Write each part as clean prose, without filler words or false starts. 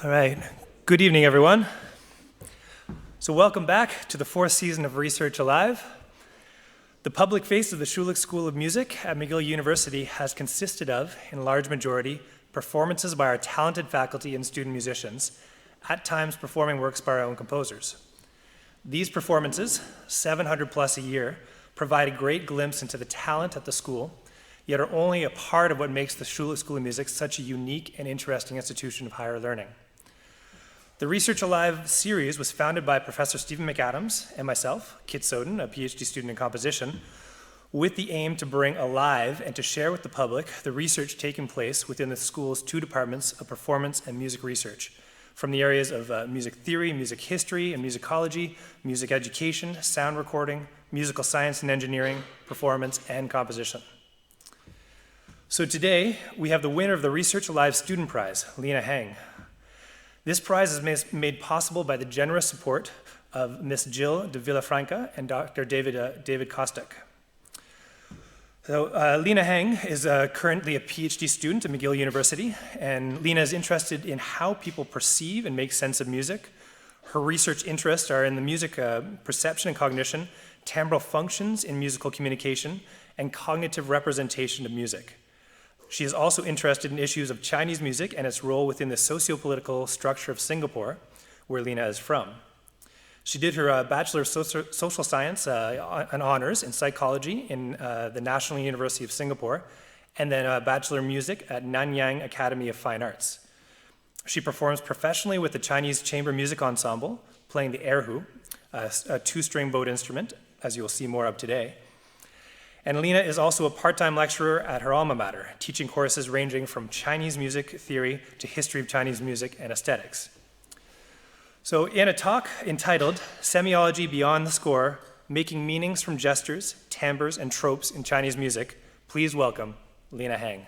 All right. Good evening, everyone. So welcome back to the fourth season of Research Alive. The public face of the Schulich School of Music at McGill University has consisted of, in large majority, performances by our talented faculty and student musicians, at times performing works by our own composers. These performances, 700 plus a year, provide a great glimpse into the talent at the school, yet are only a part of what makes the Schulich School of Music such a unique and interesting institution of higher learning. The Research Alive series was founded by Professor Stephen McAdams and myself, Kit Soden, a PhD student in composition, with the aim to bring alive and to share with the public the research taking place within the school's two departments of performance and music research, from the areas of music theory, music history, and musicology, music education, sound recording, musical science and engineering, performance, and composition. So today, we have the winner of the Research Alive Student Prize, Lena Heng. This prize is made possible by the generous support of Ms. Jill de Villafranca and Dr. David Kostek. So Lena Heng is currently a PhD student at McGill University, and Lena is interested in how people perceive and make sense of music. Her research interests are in the music perception and cognition, timbral functions in musical communication, and cognitive representation of music. She is also interested in issues of Chinese music and its role within the socio-political structure of Singapore, where Lena is from. She did her Bachelor of Social Science and honors in psychology in the National University of Singapore, and then a Bachelor of Music at Nanyang Academy of Fine Arts. She performs professionally with the Chinese Chamber Music Ensemble, playing the erhu, a two-string bowed instrument, as you will see more of today. And Lena is also a part-time lecturer at her alma mater, teaching courses ranging from Chinese music theory to history of Chinese music and aesthetics. So in a talk entitled Semiology Beyond the Score, Making Meanings from Gestures, Timbres, and Tropes in Chinese Music, please welcome Lena Heng.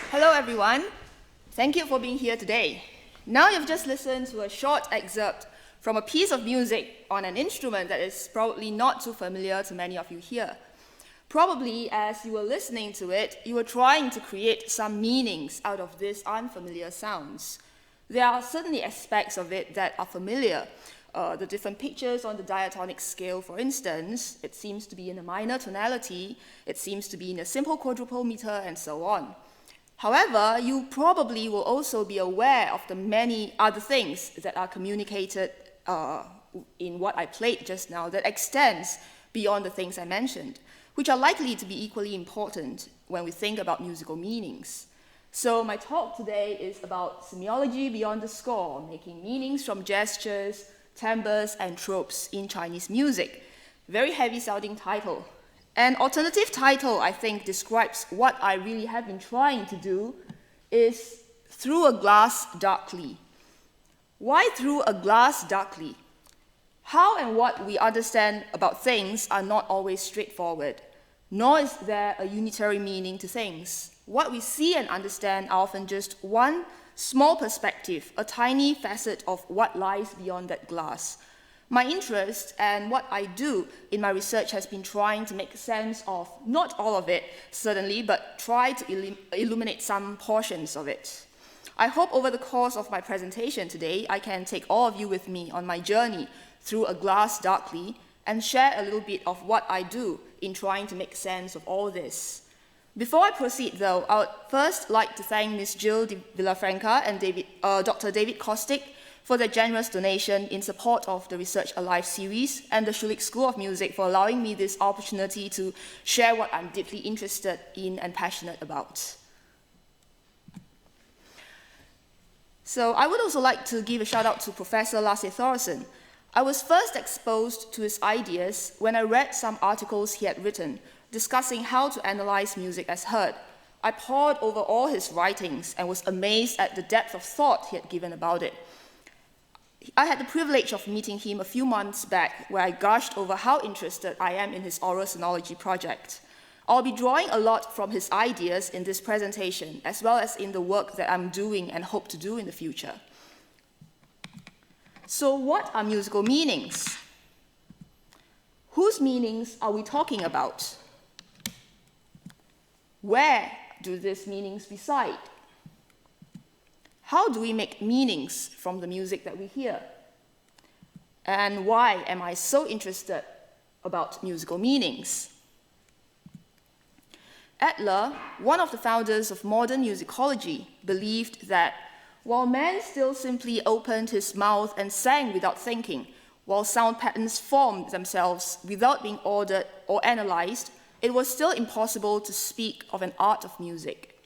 Hello everyone, thank you for being here today. Now you've just listened to a short excerpt from a piece of music on an instrument that is probably not too familiar to many of you here. Probably as you were listening to it, you were trying to create some meanings out of these unfamiliar sounds. There are certainly aspects of it that are familiar, the different pictures on the diatonic scale, for instance, it seems to be in a minor tonality, it seems to be in a simple quadruple meter, and so on. However, you probably will also be aware of the many other things that are communicated in what I played just now that extends beyond the things I mentioned, which are likely to be equally important when we think about musical meanings. So my talk today is about semiology beyond the score, making meanings from gestures, timbres, and tropes in Chinese music. Very heavy-sounding title. An alternative title, I think, describes what I really have been trying to do is Through a Glass Darkly. Why through a glass darkly? How and what we understand about things are not always straightforward, nor is there a unitary meaning to things. What we see and understand are often just one small perspective, a tiny facet of what lies beyond that glass. My interest and what I do in my research has been trying to make sense of, not all of it, certainly, but try to illuminate some portions of it. I hope over the course of my presentation today, I can take all of you with me on my journey through a glass darkly and share a little bit of what I do in trying to make sense of all this. Before I proceed, though, I would first like to thank Ms. Jill de Villafranca and Dr. David Kostick for their generous donation in support of the Research Alive series, and the Schulich School of Music for allowing me this opportunity to share what I'm deeply interested in and passionate about. So I would also like to give a shout out to Professor Lasse Thoresen. I was first exposed to his ideas when I read some articles he had written discussing how to analyze music as heard. I pored over all his writings and was amazed at the depth of thought he had given about it. I had the privilege of meeting him a few months back, where I gushed over how interested I am in his oral sonology project. I'll be drawing a lot from his ideas in this presentation, as well as in the work that I'm doing and hope to do in the future. So what are musical meanings? Whose meanings are we talking about? Where do these meanings reside? How do we make meanings from the music that we hear? And why am I so interested about musical meanings? Adler, one of the founders of modern musicology, believed that while man still simply opened his mouth and sang without thinking, while sound patterns formed themselves without being ordered or analyzed, it was still impossible to speak of an art of music.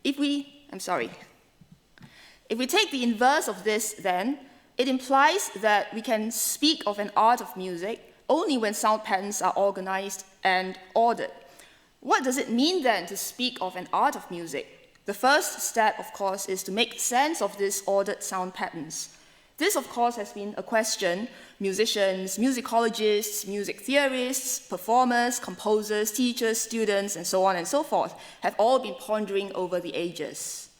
If we take the inverse of this, then, it implies that we can speak of an art of music only when sound patterns are organized and ordered. What does it mean, then, to speak of an art of music? The first step, of course, is to make sense of these ordered sound patterns. This, of course, has been a question musicians, musicologists, music theorists, performers, composers, teachers, students, and so on and so forth have all been pondering over the ages.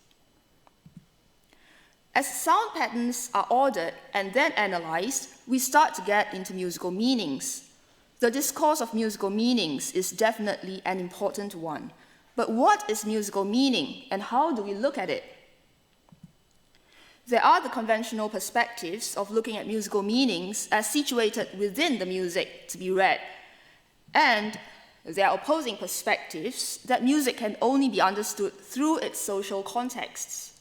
As sound patterns are ordered and then analyzed, we start to get into musical meanings. The discourse of musical meanings is definitely an important one. But what is musical meaning, and how do we look at it? There are the conventional perspectives of looking at musical meanings as situated within the music to be read, and there are opposing perspectives that music can only be understood through its social contexts.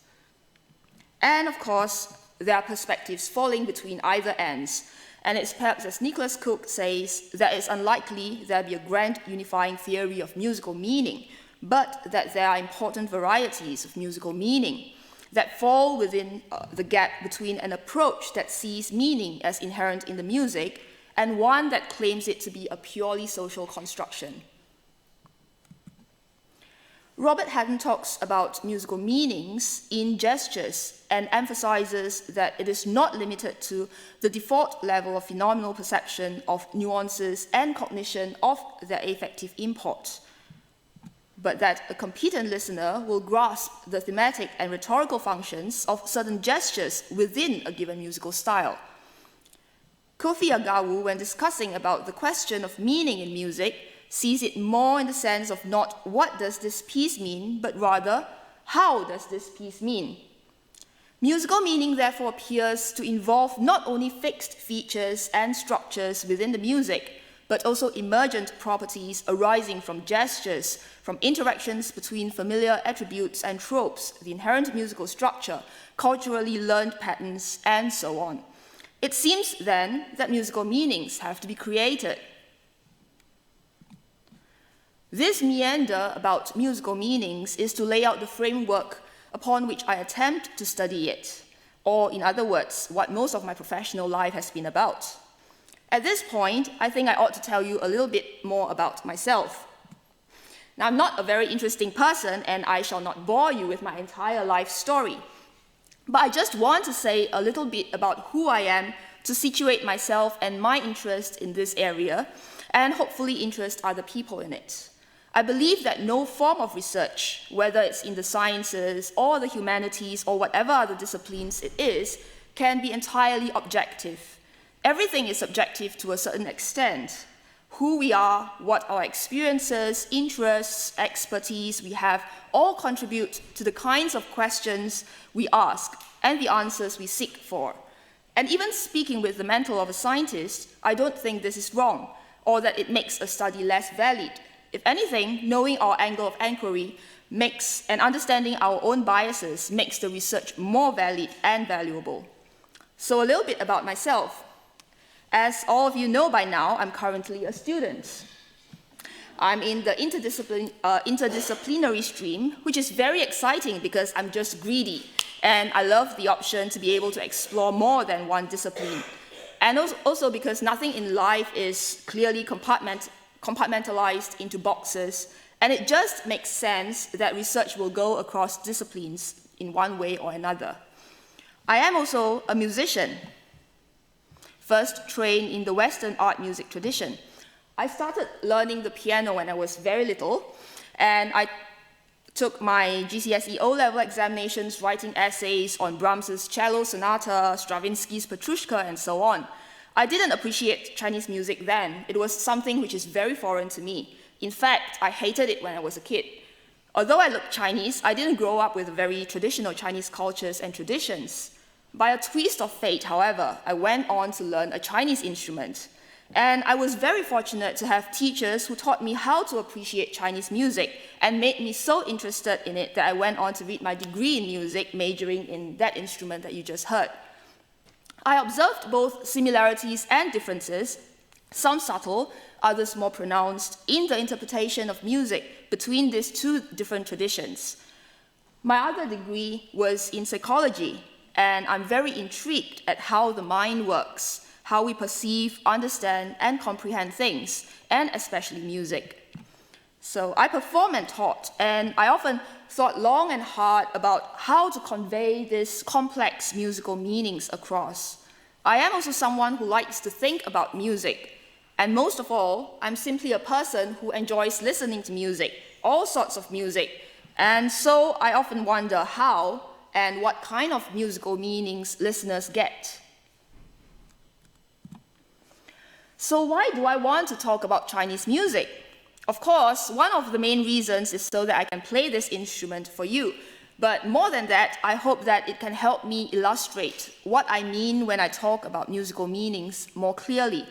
And of course, there are perspectives falling between either ends, and it's perhaps, as Nicholas Cook says, that it's unlikely there be a grand unifying theory of musical meaning, but that there are important varieties of musical meaning that fall within the gap between an approach that sees meaning as inherent in the music and one that claims it to be a purely social construction. Robert Haddon talks about musical meanings in gestures and emphasizes that it is not limited to the default level of phenomenal perception of nuances and cognition of their affective import, but that a competent listener will grasp the thematic and rhetorical functions of certain gestures within a given musical style. Kofi Agawu, when discussing about the question of meaning in music, sees it more in the sense of not what does this piece mean, but rather how does this piece mean. Musical meaning therefore appears to involve not only fixed features and structures within the music, but also emergent properties arising from gestures, from interactions between familiar attributes and tropes, the inherent musical structure, culturally learned patterns, and so on. It seems then that musical meanings have to be created. This meander about musical meanings is to lay out the framework upon which I attempt to study it, or in other words, what most of my professional life has been about. At this point, I think I ought to tell you a little bit more about myself. Now, I'm not a very interesting person, and I shall not bore you with my entire life story. But I just want to say a little bit about who I am to situate myself and my interest in this area, and hopefully interest other people in it. I believe that no form of research, whether it's in the sciences or the humanities or whatever other disciplines it is, can be entirely objective. Everything is subjective to a certain extent. Who we are, what our experiences, interests, expertise we have, all contribute to the kinds of questions we ask and the answers we seek for. And even speaking with the mental of a scientist, I don't think this is wrong, or that it makes a study less valid. If anything, knowing our angle of inquiry makes, and understanding our own biases makes the research more valid and valuable. So a little bit about myself. As all of you know by now, I'm currently a student. I'm in the interdisciplinary stream, which is very exciting because I'm just greedy, and I love the option to be able to explore more than one discipline. And also because nothing in life is clearly compartmentalized into boxes, and it just makes sense that research will go across disciplines in one way or another. I am also a musician, first trained in the Western art music tradition. I started learning the piano when I was very little, and I took my GCSE O-level examinations writing essays on Brahms's Cello Sonata, Stravinsky's Petrushka, and so on. I didn't appreciate Chinese music then. It was something which is very foreign to me. In fact, I hated it when I was a kid. Although I looked Chinese, I didn't grow up with very traditional Chinese cultures and traditions. By a twist of fate, however, I went on to learn a Chinese instrument. And I was very fortunate to have teachers who taught me how to appreciate Chinese music and made me so interested in it that I went on to read my degree in music, majoring in that instrument that you just heard. I observed both similarities and differences, some subtle, others more pronounced, in the interpretation of music between these two different traditions. My other degree was in psychology, and I'm very intrigued at how the mind works, how we perceive, understand, and comprehend things, and especially music. So I perform and taught, and I often thought long and hard about how to convey these complex musical meanings across. I am also someone who likes to think about music, and most of all, I'm simply a person who enjoys listening to music, all sorts of music, and so I often wonder how and what kind of musical meanings listeners get. So why do I want to talk about Chinese music? Of course, one of the main reasons is so that I can play this instrument for you. But more than that, I hope that it can help me illustrate what I mean when I talk about musical meanings more clearly.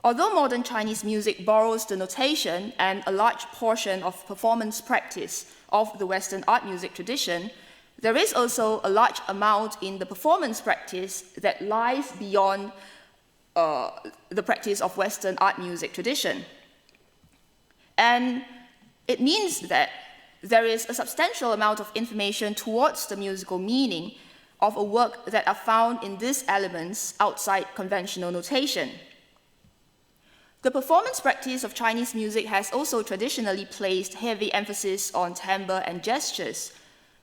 Although modern Chinese music borrows the notation and a large portion of performance practice of the Western art music tradition, there is also a large amount in the performance practice that lies beyond the practice of Western art music tradition. And it means that there is a substantial amount of information towards the musical meaning of a work that are found in these elements outside conventional notation. The performance practice of Chinese music has also traditionally placed heavy emphasis on timbre and gestures.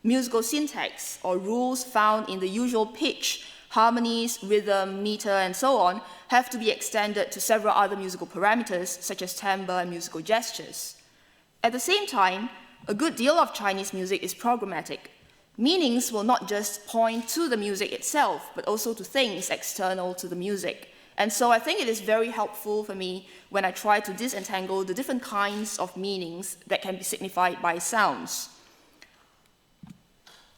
Musical syntax, or rules found in the usual pitch, harmonies, rhythm, meter, and so on, have to be extended to several other musical parameters, such as timbre and musical gestures. At the same time, a good deal of Chinese music is programmatic. Meanings will not just point to the music itself, but also to things external to the music. And so I think it is very helpful for me when I try to disentangle the different kinds of meanings that can be signified by sounds.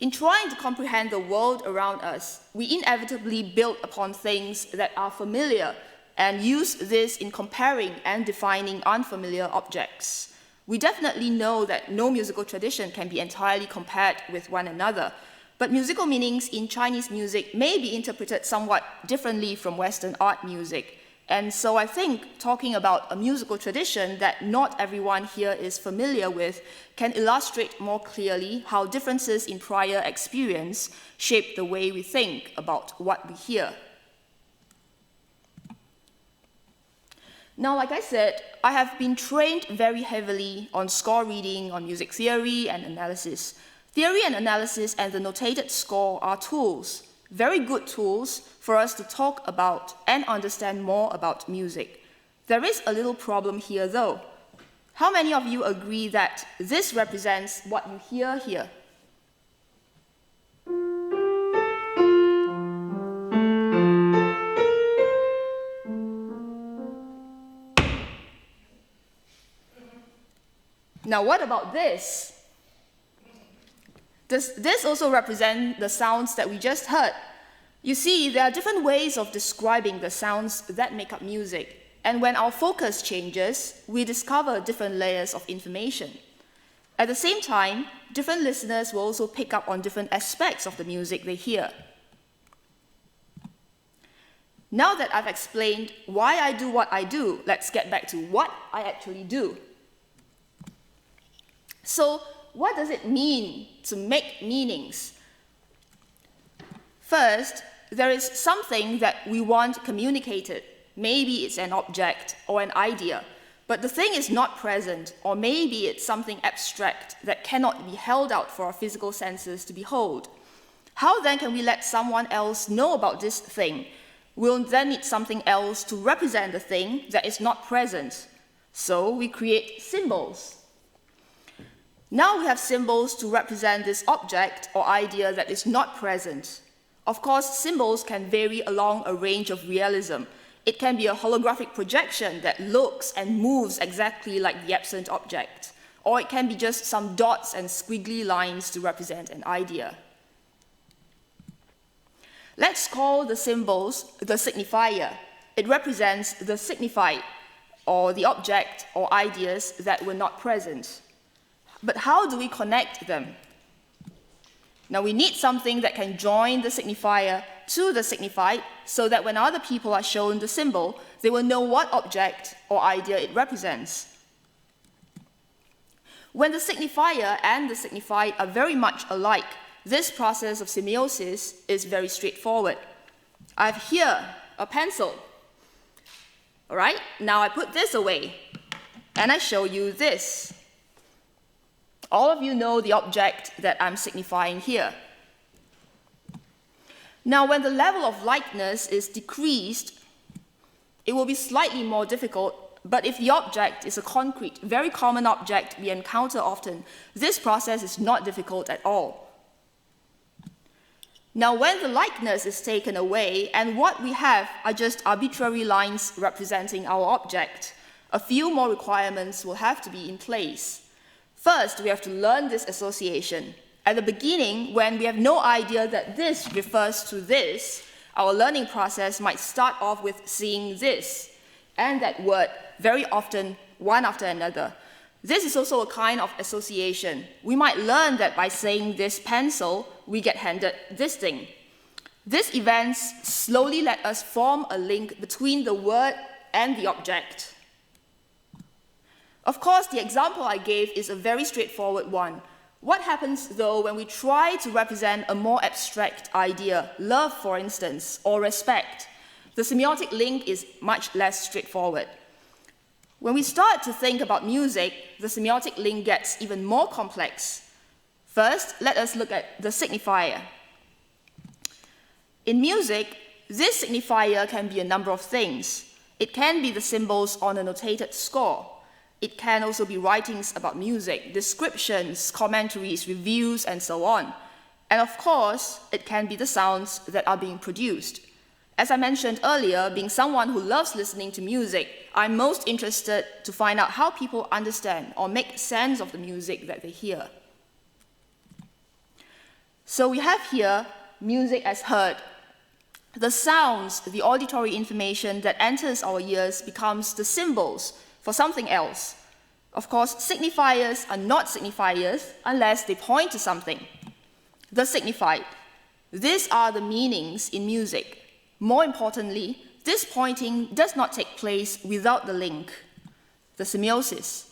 In trying to comprehend the world around us, we inevitably build upon things that are familiar and use this in comparing and defining unfamiliar objects. We definitely know that no musical tradition can be entirely compared with one another, but musical meanings in Chinese music may be interpreted somewhat differently from Western art music. And so I think talking about a musical tradition that not everyone here is familiar with can illustrate more clearly how differences in prior experience shape the way we think about what we hear. Now, like I said, I have been trained very heavily on score reading, on music theory and analysis. Theory and analysis and the notated score are tools, very good tools for us to talk about and understand more about music. There is a little problem here though. How many of you agree that this represents what you hear here? Now what about this? Does this also represent the sounds that we just heard? You see, there are different ways of describing the sounds that make up music, and when our focus changes, we discover different layers of information. At the same time, different listeners will also pick up on different aspects of the music they hear. Now that I've explained why I do what I do, let's get back to what I actually do. So, what does it mean to make meanings? First, there is something that we want communicated. Maybe it's an object or an idea, but the thing is not present, or maybe it's something abstract that cannot be held out for our physical senses to behold. How then can we let someone else know about this thing? We'll then need something else to represent the thing that is not present. So we create symbols. Now we have symbols to represent this object or idea that is not present. Of course, symbols can vary along a range of realism. It can be a holographic projection that looks and moves exactly like the absent object, or it can be just some dots and squiggly lines to represent an idea. Let's call the symbols the signifier. It represents the signified, or the object or ideas that were not present. But how do we connect them? Now we need something that can join the signifier to the signified so that when other people are shown the symbol, they will know what object or idea it represents. When the signifier and the signified are very much alike, this process of semiosis is very straightforward. I have here a pencil. All right, now I put this away and I show you this. All of you know the object that I'm signifying here. Now, when the level of likeness is decreased, it will be slightly more difficult, but if the object is a concrete, very common object we encounter often, this process is not difficult at all. Now, when the likeness is taken away, and what we have are just arbitrary lines representing our object, a few more requirements will have to be in place. First, we have to learn this association. At the beginning, when we have no idea that this refers to this, our learning process might start off with seeing this and that word very often, one after another. This is also a kind of association. We might learn that by saying this pencil, we get handed this thing. These events slowly let us form a link between the word and the object. Of course, the example I gave is a very straightforward one. What happens, though, when we try to represent a more abstract idea, love, for instance, or respect? The semiotic link is much less straightforward. When we start to think about music, the semiotic link gets even more complex. First, let us look at the signifier. In music, this signifier can be a number of things. It can be the symbols on a notated score. It can also be writings about music, descriptions, commentaries, reviews, and so on. And of course, it can be the sounds that are being produced. As I mentioned earlier, being someone who loves listening to music, I'm most interested to find out how people understand or make sense of the music that they hear. So we have here music as heard. The sounds, the auditory information that enters our ears becomes the symbols for something else. Of course, signifiers are not signifiers unless they point to something. The signified. These are the meanings in music. More importantly, this pointing does not take place without the link, the semiosis.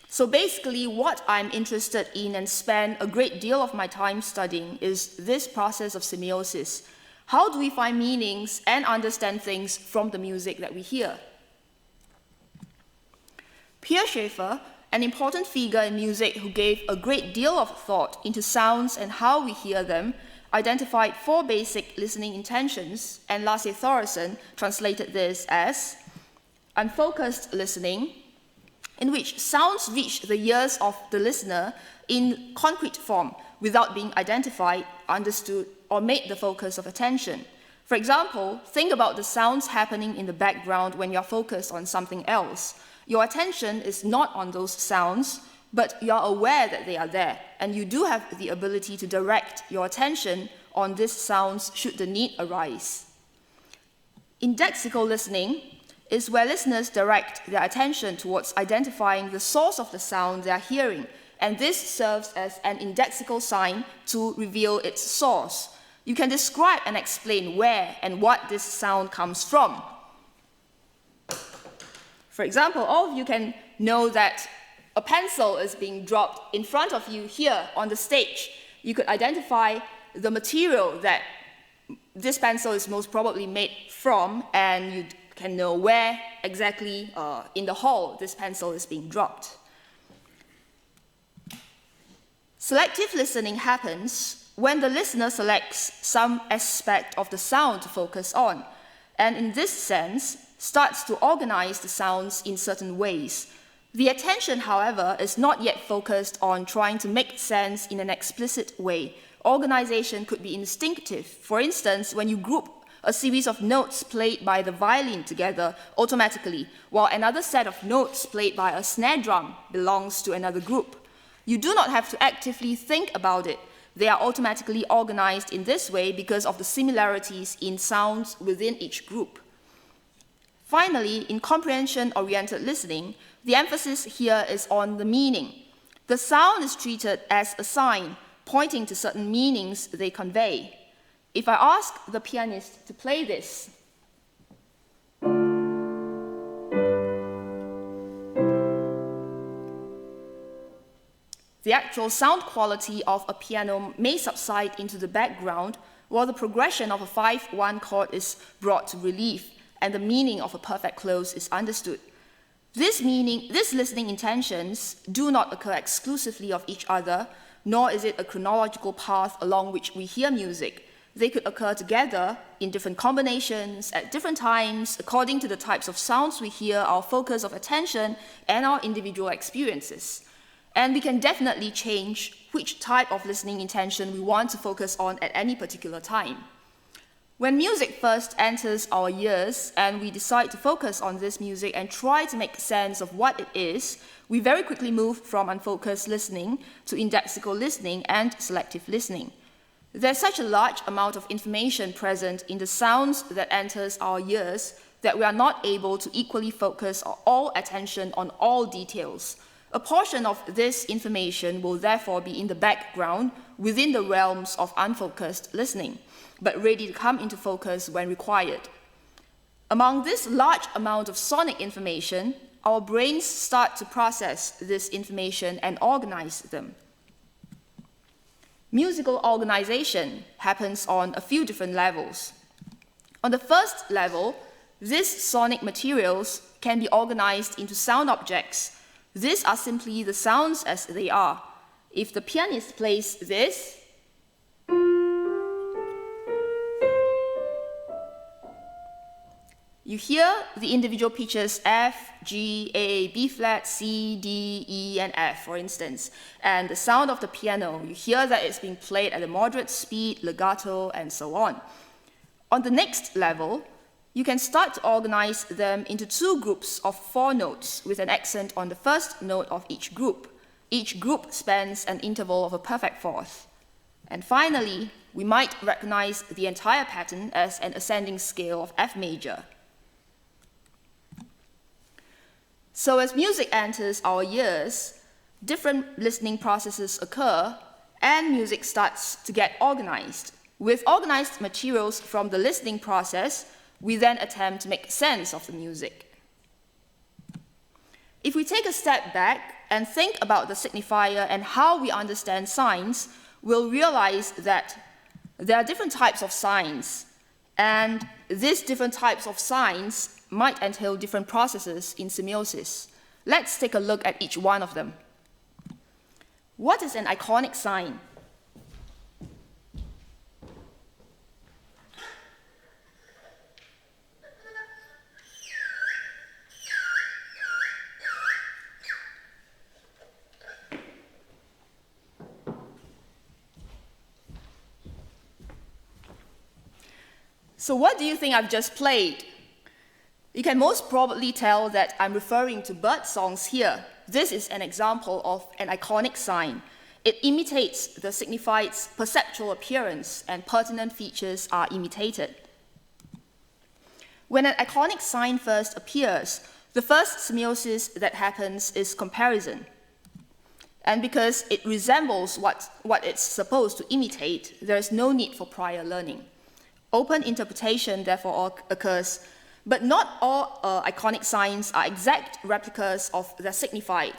So basically, what I'm interested in and spend a great deal of my time studying is this process of semiosis. How do we find meanings and understand things from the music that we hear? Pierre Schaeffer, an important figure in music who gave a great deal of thought into sounds and how we hear them, identified 4 basic listening intentions, and Lasse Thoresen translated this as unfocused listening, in which sounds reach the ears of the listener in concrete form without being identified, understood, or made the focus of attention. For example, think about the sounds happening in the background when you're focused on something else. Your attention is not on those sounds, but you're aware that they are there, and you do have the ability to direct your attention on these sounds should the need arise. Indexical listening is where listeners direct their attention towards identifying the source of the sound they are hearing, and this serves as an indexical sign to reveal its source. You can describe and explain where and what this sound comes from. For example, all of you can know that a pencil is being dropped in front of you here on the stage. You could identify the material that this pencil is most probably made from, and you can know where exactly in the hall this pencil is being dropped. Selective listening happens when the listener selects some aspect of the sound to focus on, and in this sense, starts to organize the sounds in certain ways. The attention, however, is not yet focused on trying to make sense in an explicit way. Organization could be instinctive. For instance, when you group a series of notes played by the violin together automatically, while another set of notes played by a snare drum belongs to another group. You do not have to actively think about it. They are automatically organized in this way because of the similarities in sounds within each group. Finally, in comprehension-oriented listening, the emphasis here is on the meaning. The sound is treated as a sign, pointing to certain meanings they convey. If I ask the pianist to play this, the actual sound quality of a piano may subside into the background, while the progression of a 5-1 chord is brought to relief, and the meaning of a perfect close is understood. These listening intentions do not occur exclusively of each other, nor is it a chronological path along which we hear music. They could occur together in different combinations at different times, according to the types of sounds we hear, our focus of attention, and our individual experiences. And we can definitely change which type of listening intention we want to focus on at any particular time. When music first enters our ears and we decide to focus on this music and try to make sense of what it is, we very quickly move from unfocused listening to indexical listening and selective listening. There's such a large amount of information present in the sounds that enters our ears that we are not able to equally focus all attention on all details. A portion of this information will therefore be in the background within the realms of unfocused listening, but ready to come into focus when required. Among this large amount of sonic information, our brains start to process this information and organize them. Musical organization happens on a few different levels. On the first level, these sonic materials can be organized into sound objects. These are simply the sounds as they are. If the pianist plays this, you hear the individual pitches F, G, A, B flat, C, D, E, and F, for instance. And the sound of the piano, you hear that it's being played at a moderate speed, legato, and so on. On the next level, you can start to organize them into two groups of 4 notes with an accent on the first note of each group. Each group spans an interval of a perfect fourth. And finally, we might recognize the entire pattern as an ascending scale of F major. So as music enters our ears, different listening processes occur, and music starts to get organized. With organized materials from the listening process, we then attempt to make sense of the music. If we take a step back and think about the signifier and how we understand signs, we'll realize that there are different types of signs, and these different types of signs might entail different processes in semiosis. Let's take a look at each one of them. What is an iconic sign? So what do you think I've just played? You can most probably tell that I'm referring to bird songs here. This is an example of an iconic sign. It imitates the signified's perceptual appearance, and pertinent features are imitated. When an iconic sign first appears, the first semiosis that happens is comparison. And because it resembles what it's supposed to imitate, there is no need for prior learning. Open interpretation, therefore, occurs, but not all iconic signs are exact replicas of their signified.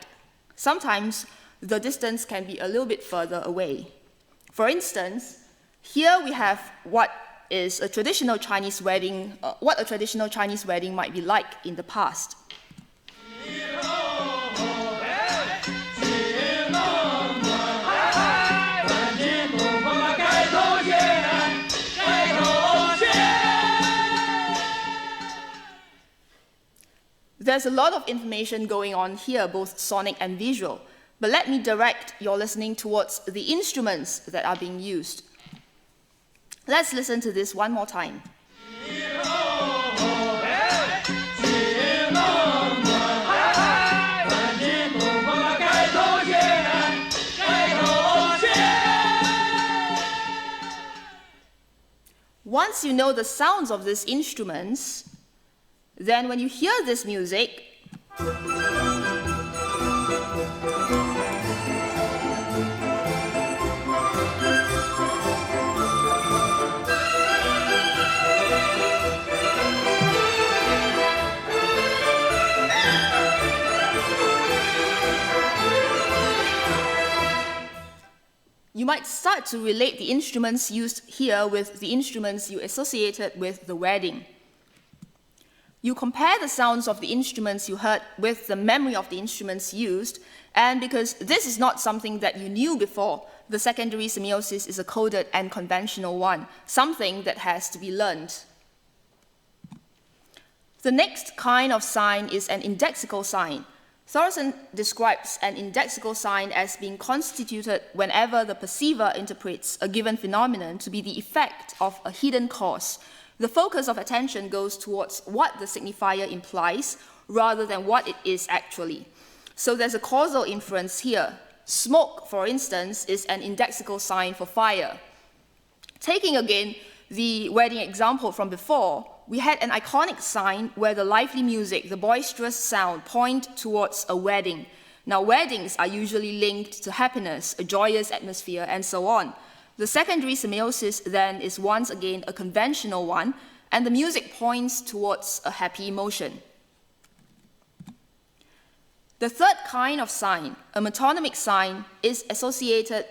Sometimes the distance can be a little bit further away. For instance, here we have what a traditional Chinese wedding might be like in the past. There's a lot of information going on here, both sonic and visual, but let me direct your listening towards the instruments that are being used. Let's listen to this one more time. Once you know the sounds of these instruments, then when you hear this music, you might start to relate the instruments used here with the instruments you associated with the wedding. You compare the sounds of the instruments you heard with the memory of the instruments used, and because this is not something that you knew before, the secondary semiosis is a coded and conventional one, something that has to be learned. The next kind of sign is an indexical sign. Thoresen describes an indexical sign as being constituted whenever the perceiver interprets a given phenomenon to be the effect of a hidden cause. The focus of attention goes towards what the signifier implies rather than what it is actually. So there's a causal inference here. Smoke, for instance, is an indexical sign for fire. Taking again the wedding example from before, we had an iconic sign where the lively music, the boisterous sound, point towards a wedding. Now, weddings are usually linked to happiness, a joyous atmosphere, and so on. The secondary semiosis then is once again a conventional one, and the music points towards a happy emotion. The third kind of sign, a metonymic sign, is associated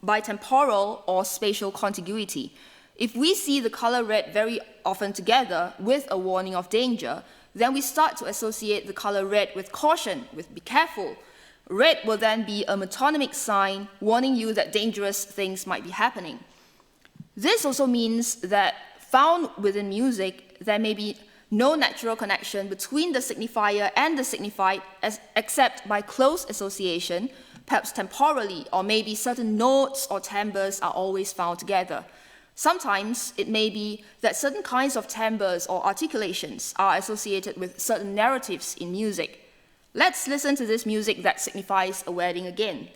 by temporal or spatial contiguity. If we see the color red very often together with a warning of danger, then we start to associate the color red with caution, with be careful. Red will then be a metonymic sign warning you that dangerous things might be happening. This also means that found within music, there may be no natural connection between the signifier and the signified except by close association, perhaps temporally, or maybe certain notes or timbres are always found together. Sometimes it may be that certain kinds of timbres or articulations are associated with certain narratives in music. Let's listen to this music that signifies a wedding again.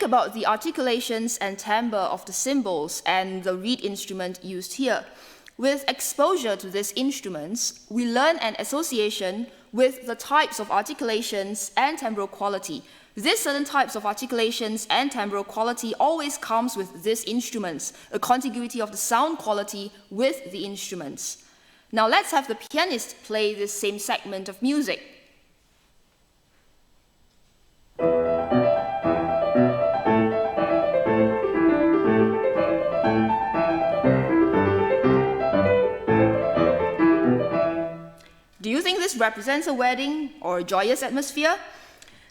about the articulations and timbre of the cymbals and the reed instrument used here. With exposure to these instruments, we learn an association with the types of articulations and timbral quality. These certain types of articulations and timbral quality always comes with these instruments, a contiguity of the sound quality with the instruments. Now let's have the pianist play this same segment of music. Do you think this represents a wedding or a joyous atmosphere?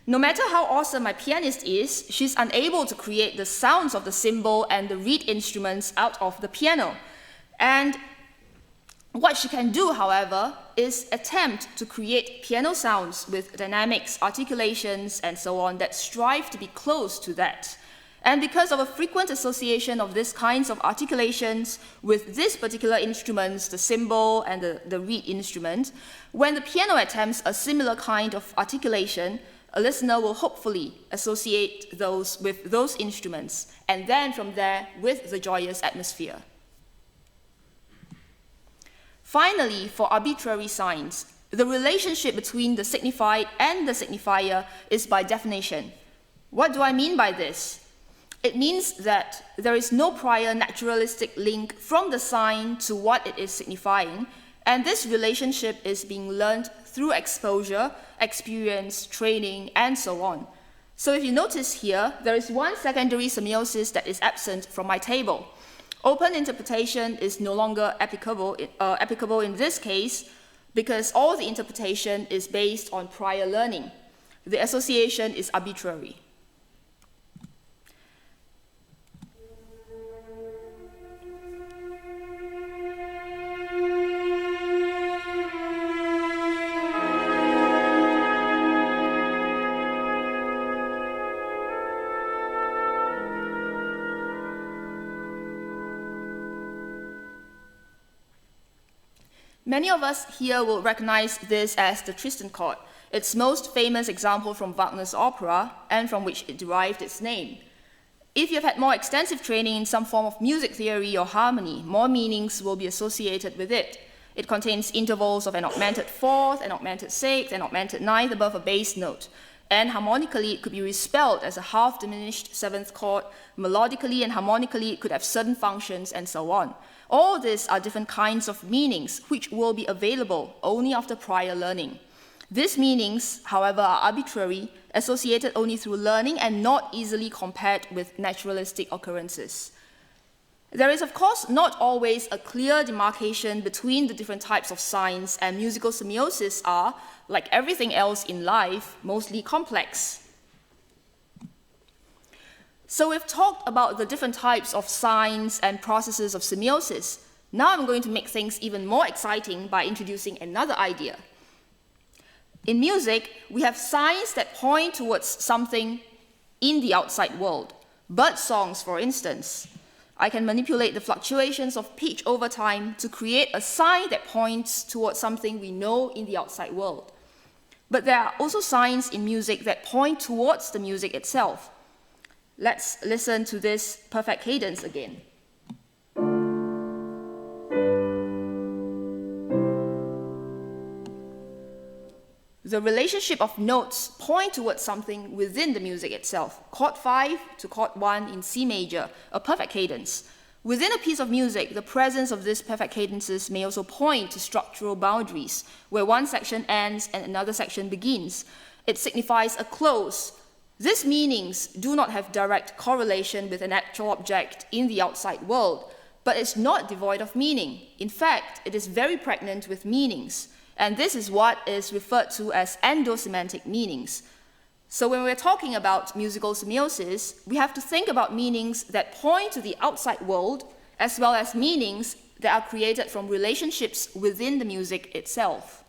No matter how awesome my pianist is, she's unable to create the sounds of the cymbal and the reed instruments out of the piano. And what she can do, however, is attempt to create piano sounds with dynamics, articulations, and so on that strive to be close to that. And because of a frequent association of these kinds of articulations with these particular instruments, the cymbal and the reed instrument, when the piano attempts a similar kind of articulation, a listener will hopefully associate those with those instruments, and then from there with the joyous atmosphere. Finally, for arbitrary signs, the relationship between the signified and the signifier is by definition. What do I mean by this? It means that there is no prior naturalistic link from the sign to what it is signifying, and this relationship is being learned through exposure, experience, training, and so on. So if you notice here, there is one secondary semiosis that is absent from my table. Open interpretation is no longer applicable in this case because all the interpretation is based on prior learning. The association is arbitrary. Many of us here will recognize this as the Tristan chord, its most famous example from Wagner's opera and from which it derived its name. If you've had more extensive training in some form of music theory or harmony, more meanings will be associated with it. It contains intervals of an augmented fourth, an augmented sixth, an augmented ninth above a bass note. And harmonically, it could be respelled as a half-diminished seventh chord. Melodically and harmonically, it could have certain functions, and so on. All these are different kinds of meanings which will be available only after prior learning. These meanings, however, are arbitrary, associated only through learning and not easily compared with naturalistic occurrences. There is, of course, not always a clear demarcation between the different types of signs, and musical semiosis are, like everything else in life, mostly complex. So we've talked about the different types of signs and processes of semiosis. Now I'm going to make things even more exciting by introducing another idea. In music, we have signs that point towards something in the outside world. Bird songs, for instance. I can manipulate the fluctuations of pitch over time to create a sign that points towards something we know in the outside world. But there are also signs in music that point towards the music itself. Let's listen to this perfect cadence again. The relationship of notes point towards something within the music itself. Chord 5 to chord 1 in C major, a perfect cadence. Within a piece of music, the presence of these perfect cadences may also point to structural boundaries, where one section ends and another section begins. It signifies a close. These meanings do not have direct correlation with an actual object in the outside world, but it's not devoid of meaning. In fact, it is very pregnant with meanings, and this is what is referred to as endosemantic meanings. So when we're talking about musical semiosis, we have to think about meanings that point to the outside world, as well as meanings that are created from relationships within the music itself.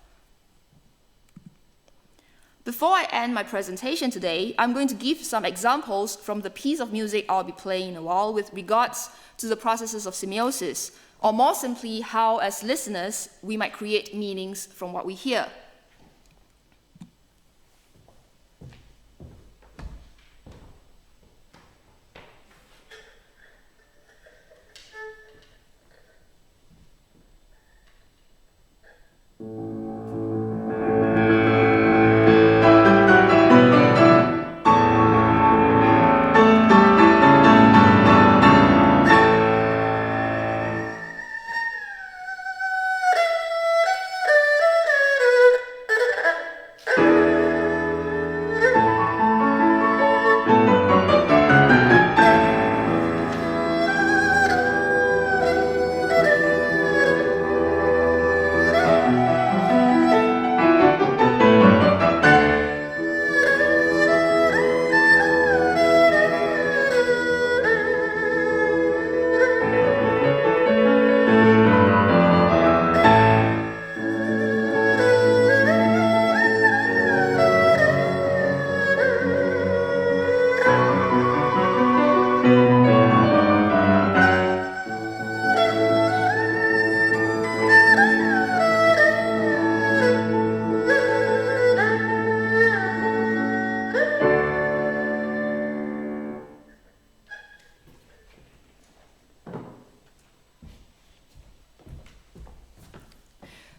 Before I end my presentation today, I'm going to give some examples from the piece of music I'll be playing in a while with regards to the processes of semiosis, or more simply, how as listeners we might create meanings from what we hear.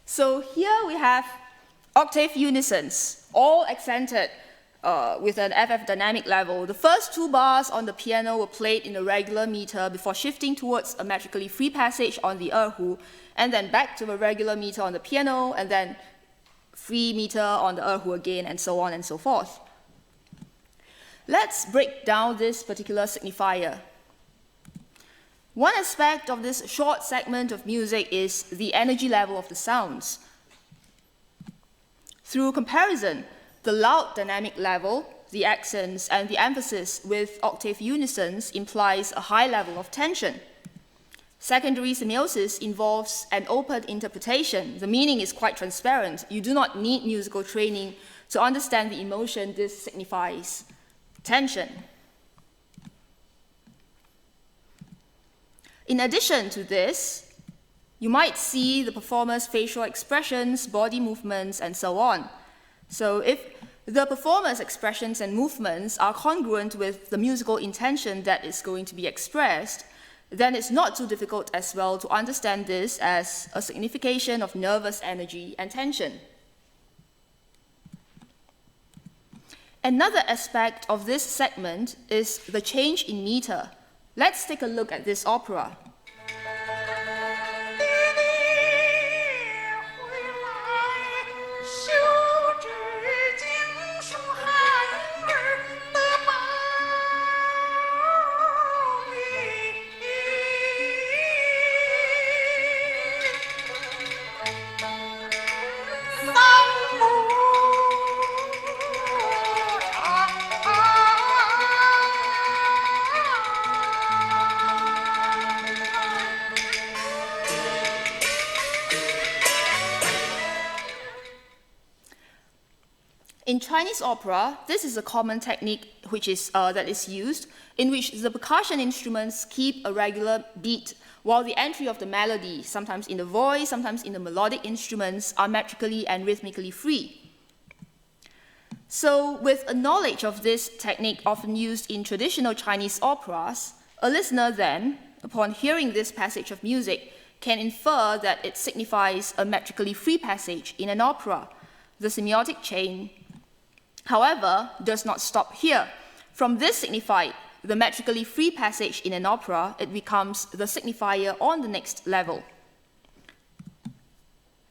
So here we have octave unisons, all accented with an FF dynamic level. The first two bars on the piano were played in a regular meter before shifting towards a metrically free passage on the erhu, and then back to a regular meter on the piano, and then free meter on the erhu again, and so on and so forth. Let's break down this particular signifier. One aspect of this short segment of music is the energy level of the sounds. Through comparison, the loud dynamic level, the accents, and the emphasis with octave unisons implies a high level of tension. Secondary semiosis involves an open interpretation. The meaning is quite transparent. You do not need musical training to understand the emotion this signifies: tension. In addition to this, you might see the performer's facial expressions, body movements, and so on. So if the performer's expressions and movements are congruent with the musical intention that is going to be expressed, then it's not too difficult as well to understand this as a signification of nervous energy and tension. Another aspect of this segment is the change in meter. Let's take a look at this opera. In Chinese opera, this is a common technique that is used, in which the percussion instruments keep a regular beat, while the entry of the melody, sometimes in the voice, sometimes in the melodic instruments, are metrically and rhythmically free. So, with a knowledge of this technique often used in traditional Chinese operas, a listener then, upon hearing this passage of music, can infer that it signifies a metrically free passage in an opera. The semiotic chain, however, does not stop here. From this signified, the metrically free passage in an opera, it becomes the signifier on the next level.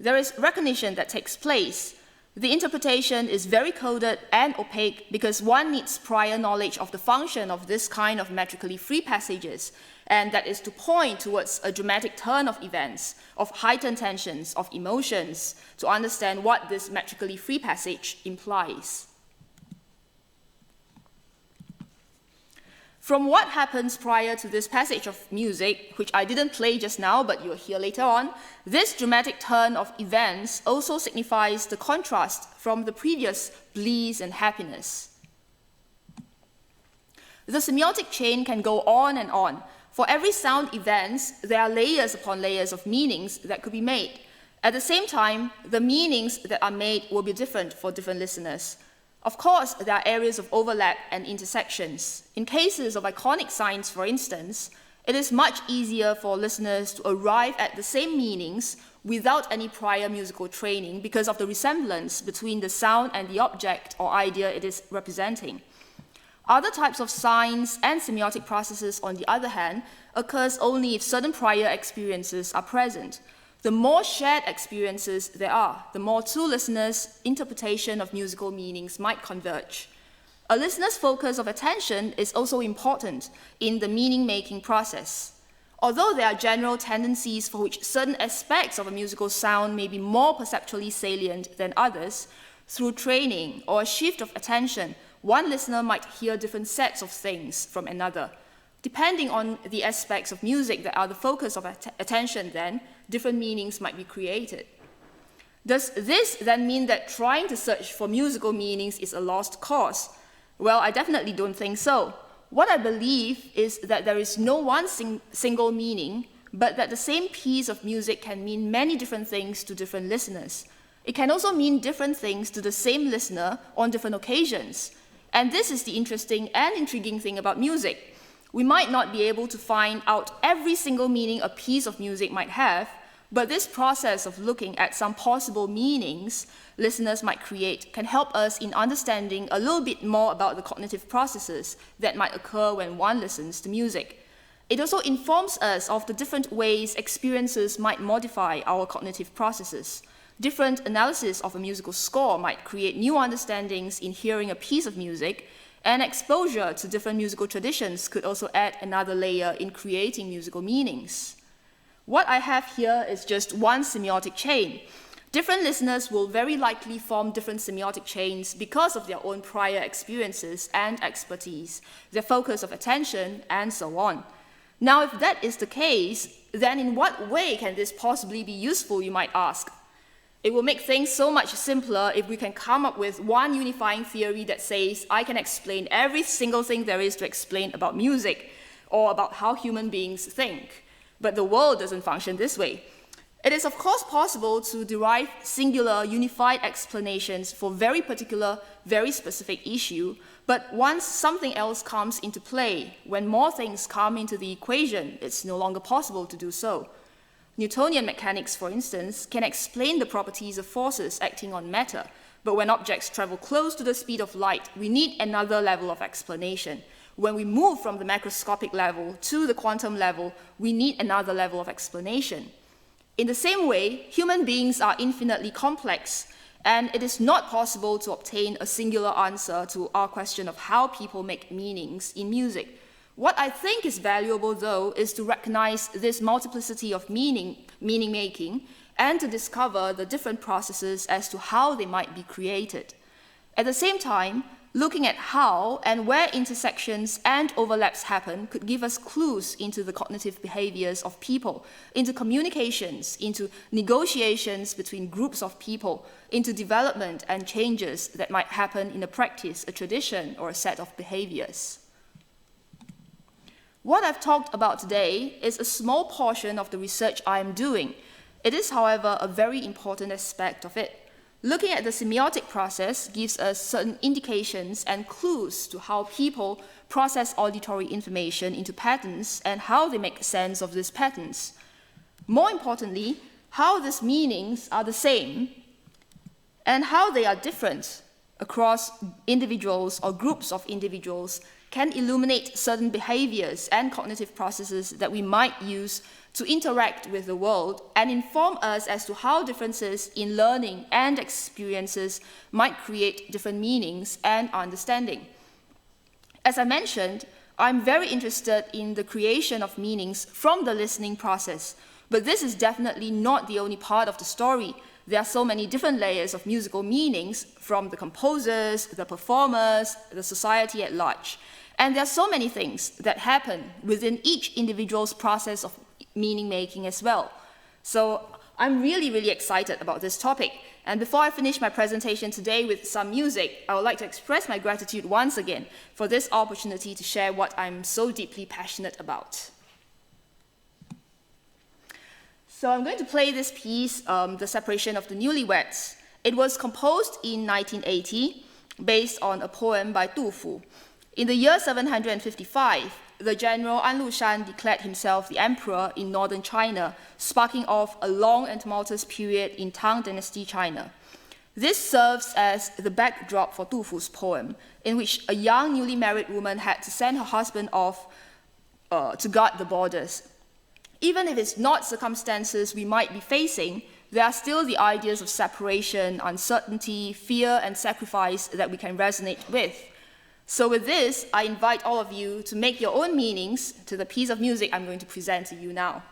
There is recognition that takes place. The interpretation is very coded and opaque because one needs prior knowledge of the function of this kind of metrically free passages, and that is to point towards a dramatic turn of events, of heightened tensions, of emotions, to understand what this metrically free passage implies. From what happens prior to this passage of music, which I didn't play just now, but you'll hear later on, this dramatic turn of events also signifies the contrast from the previous bliss and happiness. The semiotic chain can go on and on. For every sound event, there are layers upon layers of meanings that could be made. At the same time, the meanings that are made will be different for different listeners. Of course, there are areas of overlap and intersections. In cases of iconic signs, for instance, it is much easier for listeners to arrive at the same meanings without any prior musical training because of the resemblance between the sound and the object or idea it is representing. Other types of signs and semiotic processes, on the other hand, occurs only if certain prior experiences are present. The more shared experiences there are, the more two listeners' interpretation of musical meanings might converge. A listener's focus of attention is also important in the meaning-making process. Although there are general tendencies for which certain aspects of a musical sound may be more perceptually salient than others, through training or a shift of attention, one listener might hear different sets of things from another. Depending on the aspects of music that are the focus of attention, then, different meanings might be created. Does this then mean that trying to search for musical meanings is a lost cause? Well, I definitely don't think so. What I believe is that there is no one single meaning, but that the same piece of music can mean many different things to different listeners. It can also mean different things to the same listener on different occasions. And this is the interesting and intriguing thing about music. We might not be able to find out every single meaning a piece of music might have, But this process of looking at some possible meanings listeners might create can help us in understanding a little bit more about the cognitive processes that might occur when one listens to music. It also informs us of the different ways experiences might modify our cognitive processes. Different analysis of a musical score might create new understandings in hearing a piece of music, and exposure to different musical traditions could also add another layer in creating musical meanings. What I have here is just one semiotic chain. Different listeners will very likely form different semiotic chains because of their own prior experiences and expertise, their focus of attention, and so on. Now, if that is the case, then in what way can this possibly be useful, you might ask? It will make things so much simpler if we can come up with one unifying theory that says, I can explain every single thing there is to explain about music or about how human beings think. But the world doesn't function this way. It is, of course, possible to derive singular, unified explanations for very particular, very specific issue, but once something else comes into play, when more things come into the equation, it's no longer possible to do so. Newtonian mechanics, for instance, can explain the properties of forces acting on matter, but when objects travel close to the speed of light, we need another level of explanation. When we move from the macroscopic level to the quantum level, we need another level of explanation. In the same way, human beings are infinitely complex, and it is not possible to obtain a singular answer to our question of how people make meanings in music. What I think is valuable, though, is to recognize this multiplicity of meaning-making and to discover the different processes as to how they might be created. At the same time, looking at how and where intersections and overlaps happen could give us clues into the cognitive behaviors of people, into communications, into negotiations between groups of people, into development and changes that might happen in a practice, a tradition, or a set of behaviors. What I've talked about today is a small portion of the research I am doing. It is, however, a very important aspect of it. Looking at the semiotic process gives us certain indications and clues to how people process auditory information into patterns and how they make sense of these patterns. More importantly, how these meanings are the same and how they are different across individuals or groups of individuals can illuminate certain behaviors and cognitive processes that we might use to interact with the world and inform us as to how differences in learning and experiences might create different meanings and understanding. As I mentioned, I'm very interested in the creation of meanings from the listening process, but this is definitely not the only part of the story. There are so many different layers of musical meanings from the composers, the performers, the society at large. And there are so many things that happen within each individual's process of meaning making as well. So I'm really excited about this topic. And before I finish my presentation today with some music, I would like to express my gratitude once again for this opportunity to share what I'm so deeply passionate about. So I'm going to play this piece, The Separation of the Newlyweds. It was composed in 1980, based on a poem by Du Fu. In the year 755, the general An Lushan declared himself the emperor in northern China, sparking off a long and tumultuous period in Tang Dynasty China. This serves as the backdrop for Du Fu's poem, in which a young newly married woman had to send her husband off to guard the borders. Even if it's not circumstances we might be facing, there are still the ideas of separation, uncertainty, fear, and sacrifice that we can resonate with. So with this, I invite all of you to make your own meanings to the piece of music I'm going to present to you now.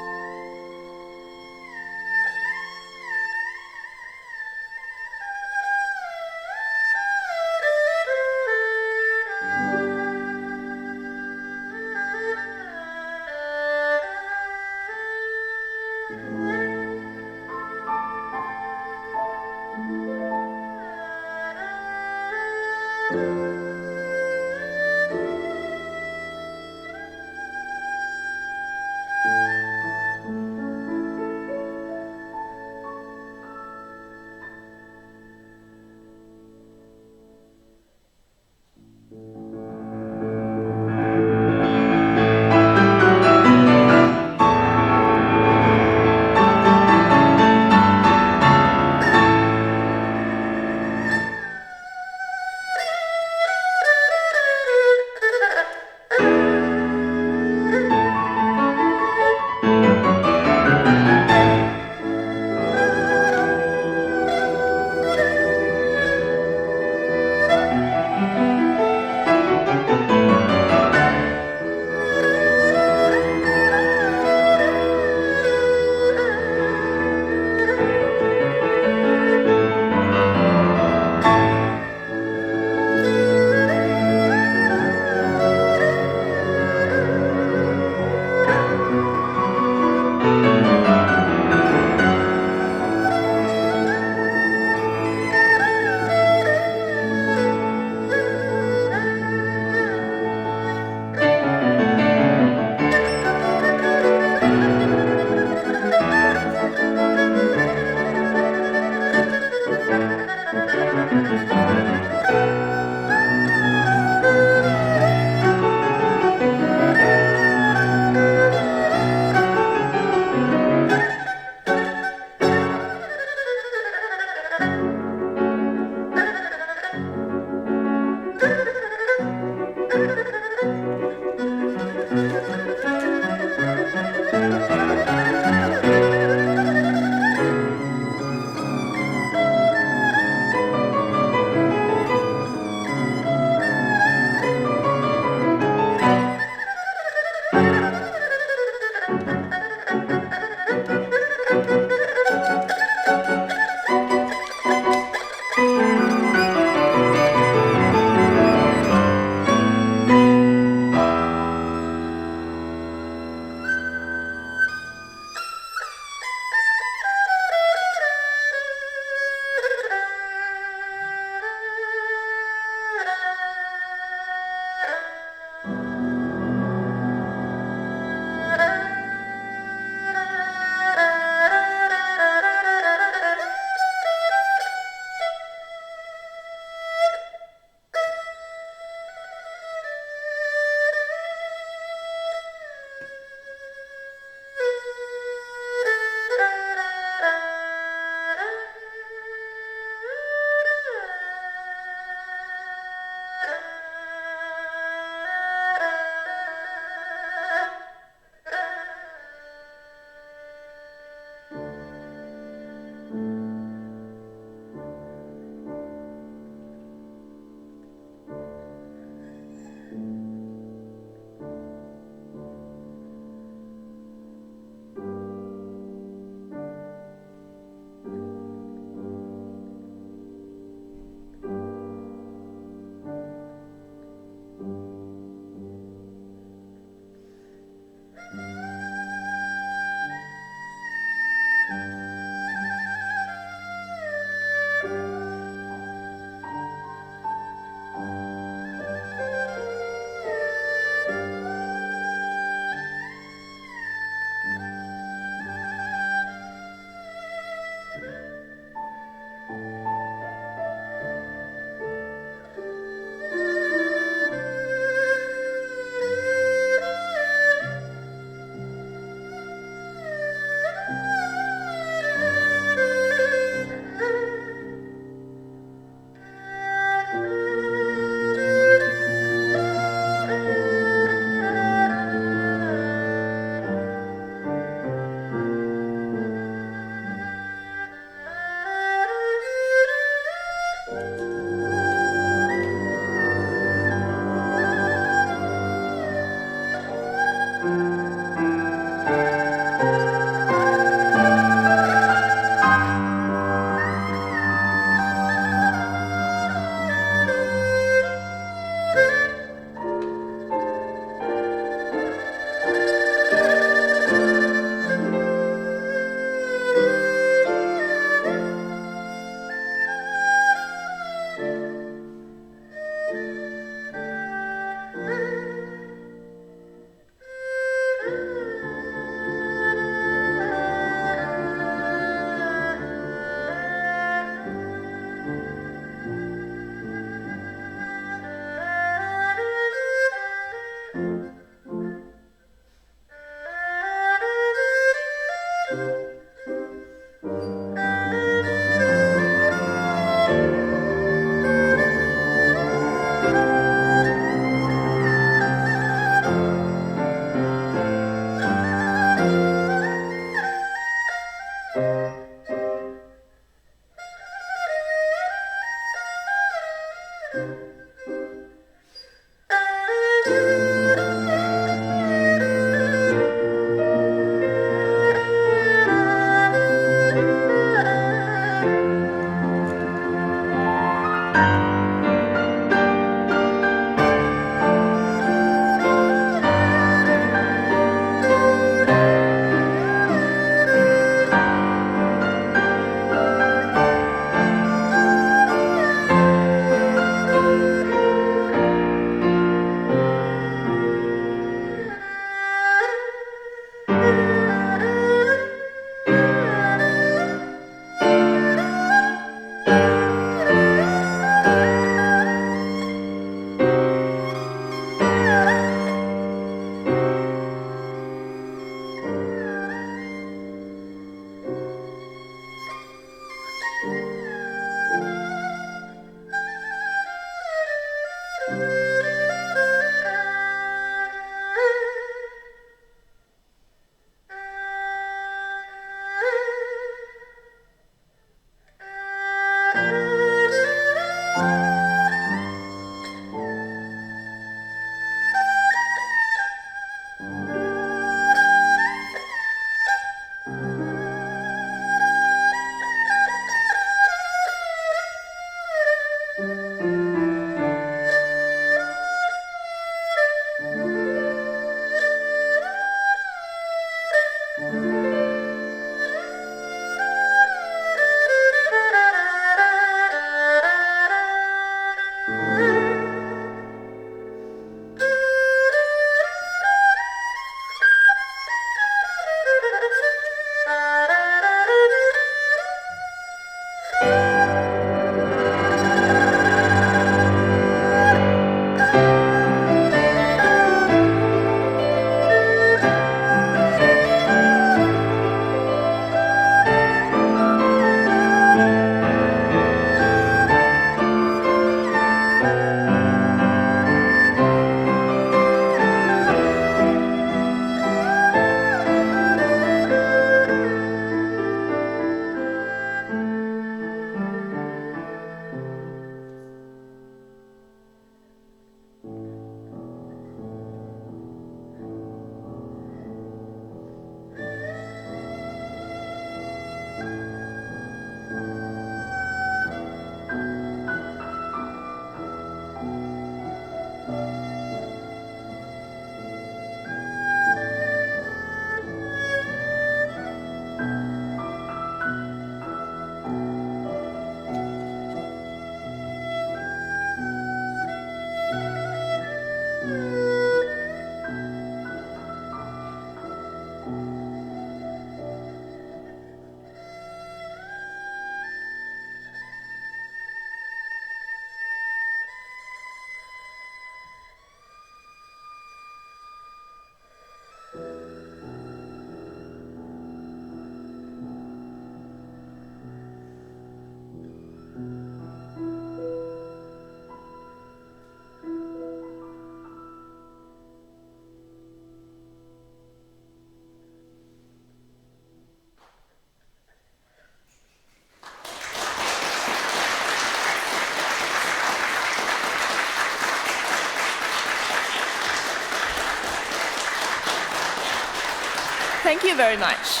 Thank you very much.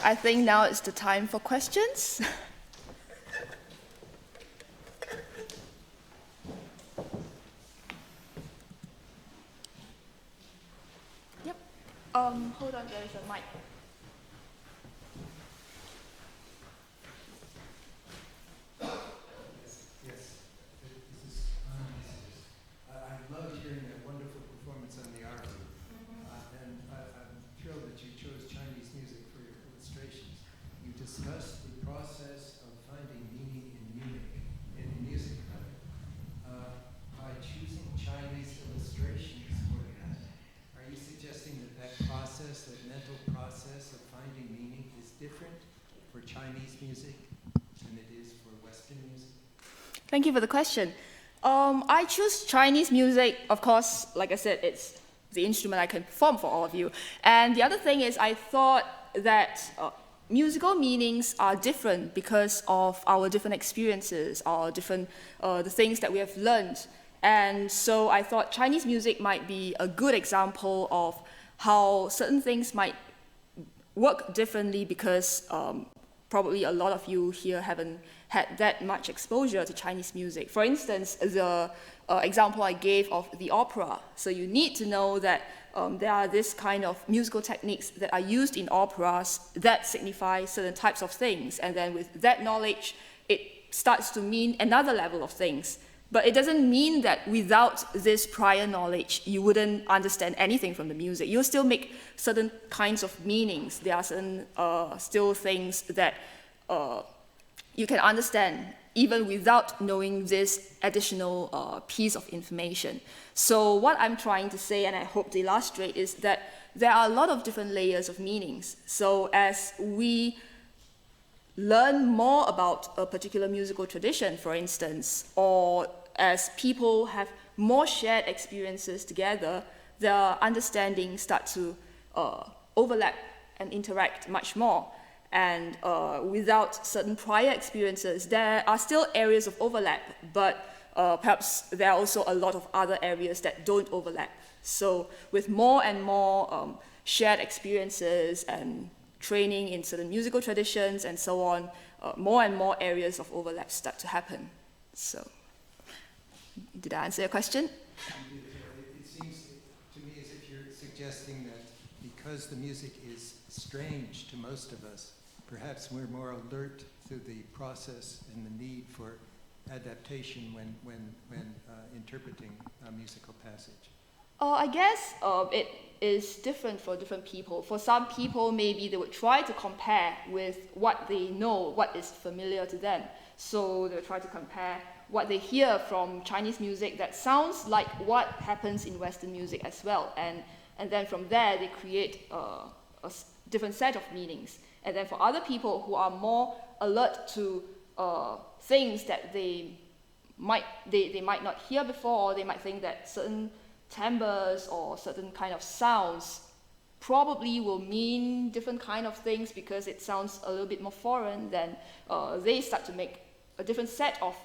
I think now is the time for questions. Yep. Hold on, there is a mic. Discuss the process of finding meaning in Munich, in music, by choosing Chinese illustrations for that. Are you suggesting that that process, that mental process of finding meaning is different for Chinese music than it is for Western music? Thank you for the question. I choose Chinese music, of course, like I said, it's the instrument I can perform for all of you. And the other thing is I thought that musical meanings are different because of our different experiences, our different, the things that we have learned. And so I thought Chinese music might be a good example of how certain things might work differently because probably a lot of you here haven't had that much exposure to Chinese music. For instance, the example I gave of the opera. So you need to know that there are this kind of musical techniques that are used in operas that signify certain types of things. And then with that knowledge, it starts to mean another level of things. But it doesn't mean that without this prior knowledge, you wouldn't understand anything from the music. You'll still make certain kinds of meanings. There are certain still things that you can understand even without knowing this additional piece of information. So what I'm trying to say, and I hope to illustrate, is that there are a lot of different layers of meanings. So as we learn more about a particular musical tradition, for instance, or as people have more shared experiences together, their understanding start to overlap and interact much more. And without certain prior experiences, there are still areas of overlap, but perhaps there are also a lot of other areas that don't overlap. So with more and more shared experiences and training in certain musical traditions and so on, more and more areas of overlap start to happen. So, did I answer your question? It seems to me as if you're suggesting that because the music is strange to most of us, perhaps we're more alert to the process and the need for adaptation when interpreting a musical passage. I guess it is different for different people. For some people, maybe they would try to compare with what they know, what is familiar to them. So they would try to compare what they hear from Chinese music that sounds like what happens in Western music as well. And then from there, they create a different set of meanings. And then for other people who are more alert to things that they might not hear before, or they might think that certain timbres or certain kind of sounds probably will mean different kind of things because it sounds a little bit more foreign, then they start to make a different set of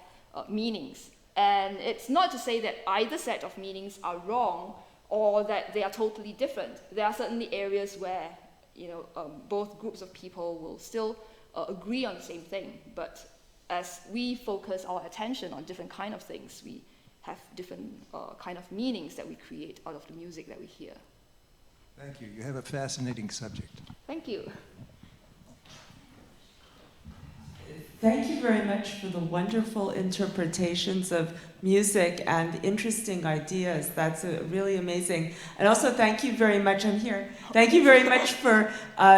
meanings. And it's not to say that either set of meanings are wrong or that they are totally different. There are certainly areas where both groups of people will still agree on the same thing, but as we focus our attention on different kind of things, we have different kind of meanings that we create out of the music that we hear. Thank you. You have a fascinating subject. Thank you. Thank you very much for the wonderful interpretations of music and interesting ideas. That's really amazing. And also thank you very much, I'm here. Thank you very much for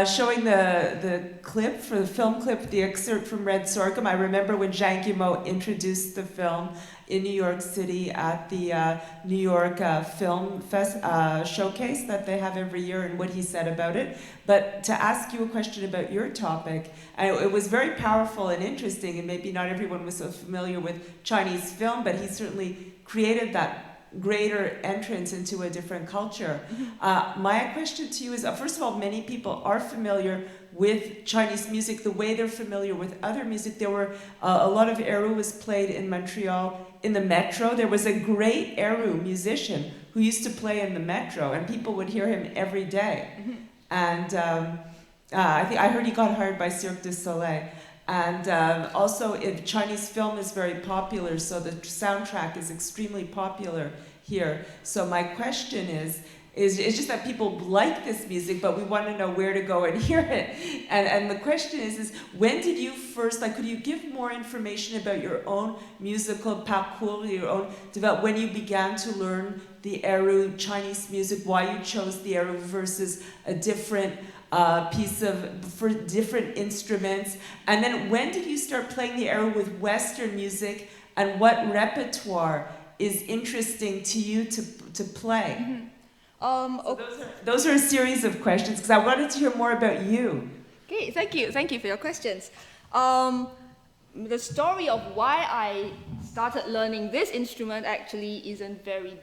showing the clip, for the film clip, the excerpt from Red Sorghum. I remember when Zhang Yimou introduced the film in New York City at the New York Film Showcase that they have every year and what he said about it. But to ask you a question about your topic, it was very powerful and interesting, and maybe not everyone was so familiar with Chinese film, but he certainly created that greater entrance into a different culture. My question to you is, first of all, many people are familiar with Chinese music the way they're familiar with other music. There were a lot of Eru was played in Montreal in the metro. There was a great Eru musician who used to play in the metro, and people would hear him every day. And I heard he got hired by Cirque du Soleil. And also, Chinese film is very popular, so the soundtrack is extremely popular here. So my question is it's just that people like this music, but we want to know where to go and hear it. And the question is when did you first, could you give more information about your own musical parcours, your own development, when you began to learn the Eru Chinese music, why you chose the Eru versus a different for different instruments, and then when did you start playing the Eru with Western music, and what repertoire is interesting to you to play? Mm-hmm. So those are a series of questions because I wanted to hear more about you. Okay, thank you for your questions. The story of why I started learning this instrument actually isn't very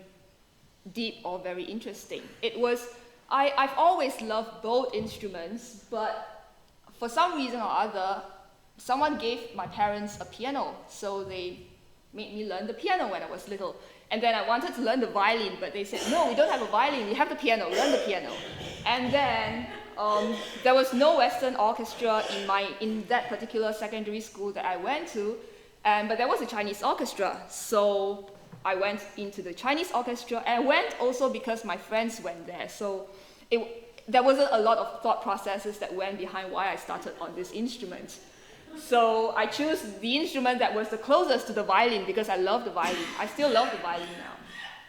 deep or very interesting. I've always loved both instruments, but for some reason or other, someone gave my parents a piano, so they made me learn the piano when I was little. And then I wanted to learn the violin, but they said, no, we don't have a violin, we have the piano, learn the piano. And then there was no Western orchestra in that particular secondary school that I went to, but there was a Chinese orchestra. So I went into the Chinese orchestra, and I went also because my friends went there. So there wasn't a lot of thought processes that went behind why I started on this instrument. So I chose the instrument that was the closest to the violin because I love the violin. I still love the violin now.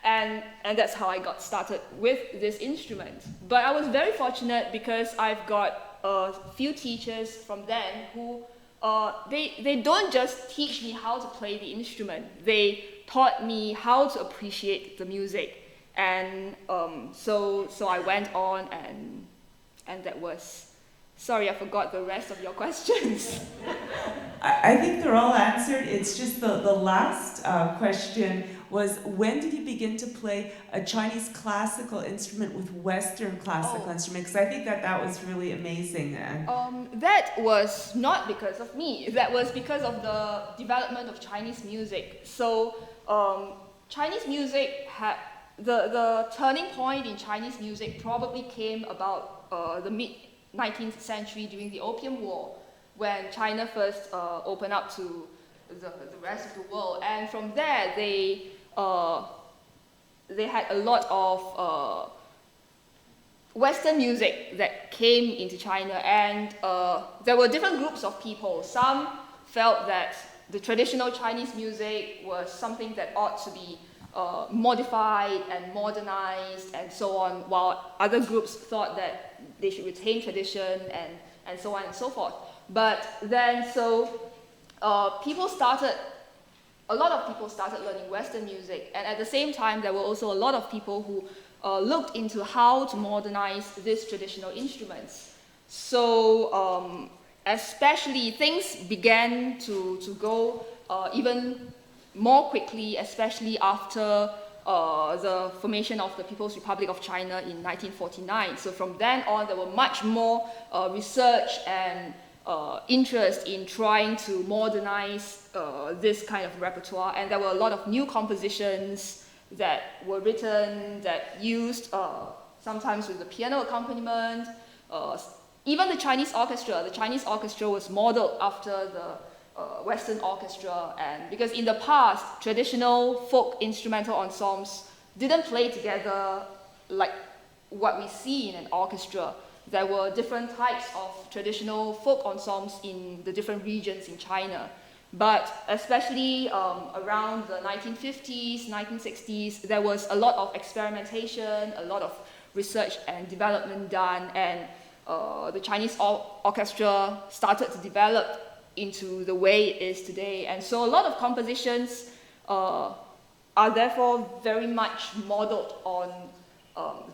And that's how I got started with this instrument. But I was very fortunate because I've got a few teachers from then who, they don't just teach me how to play the instrument. They taught me how to appreciate the music. And so I went on, and that was... Sorry, I forgot the rest of your questions. I think they're all answered. It's just the last question was, when did you begin to play a Chinese classical instrument with Western classical instrument? Because I think that was really amazing. And that was not because of me. That was because of the development of Chinese music. So Chinese music had... The turning point in Chinese music probably came about the mid-19th century during the Opium War, when China first opened up to the rest of the world. And from there, they had a lot of Western music that came into China. And there were different groups of people. Some felt that the traditional Chinese music was something that ought to be modified and modernized and so on, while other groups thought that they should retain tradition and so on and so forth. But then, so a lot of people started learning Western music, and at the same time, there were also a lot of people who looked into how to modernize these traditional instruments. So especially things began to go even more quickly, especially after the formation of the People's Republic of China in 1949. So from then on, there were much more research and interest in trying to modernize this kind of repertoire. And there were a lot of new compositions that were written, that used sometimes with the piano accompaniment. Even the Chinese orchestra was modeled after the Western orchestra, and because in the past, traditional folk instrumental ensembles didn't play together like what we see in an orchestra. There were different types of traditional folk ensembles in the different regions in China. But especially around the 1950s, 1960s, there was a lot of experimentation, a lot of research and development done, and the Chinese orchestra started to develop into the way it is today. And so a lot of compositions are therefore very much modeled on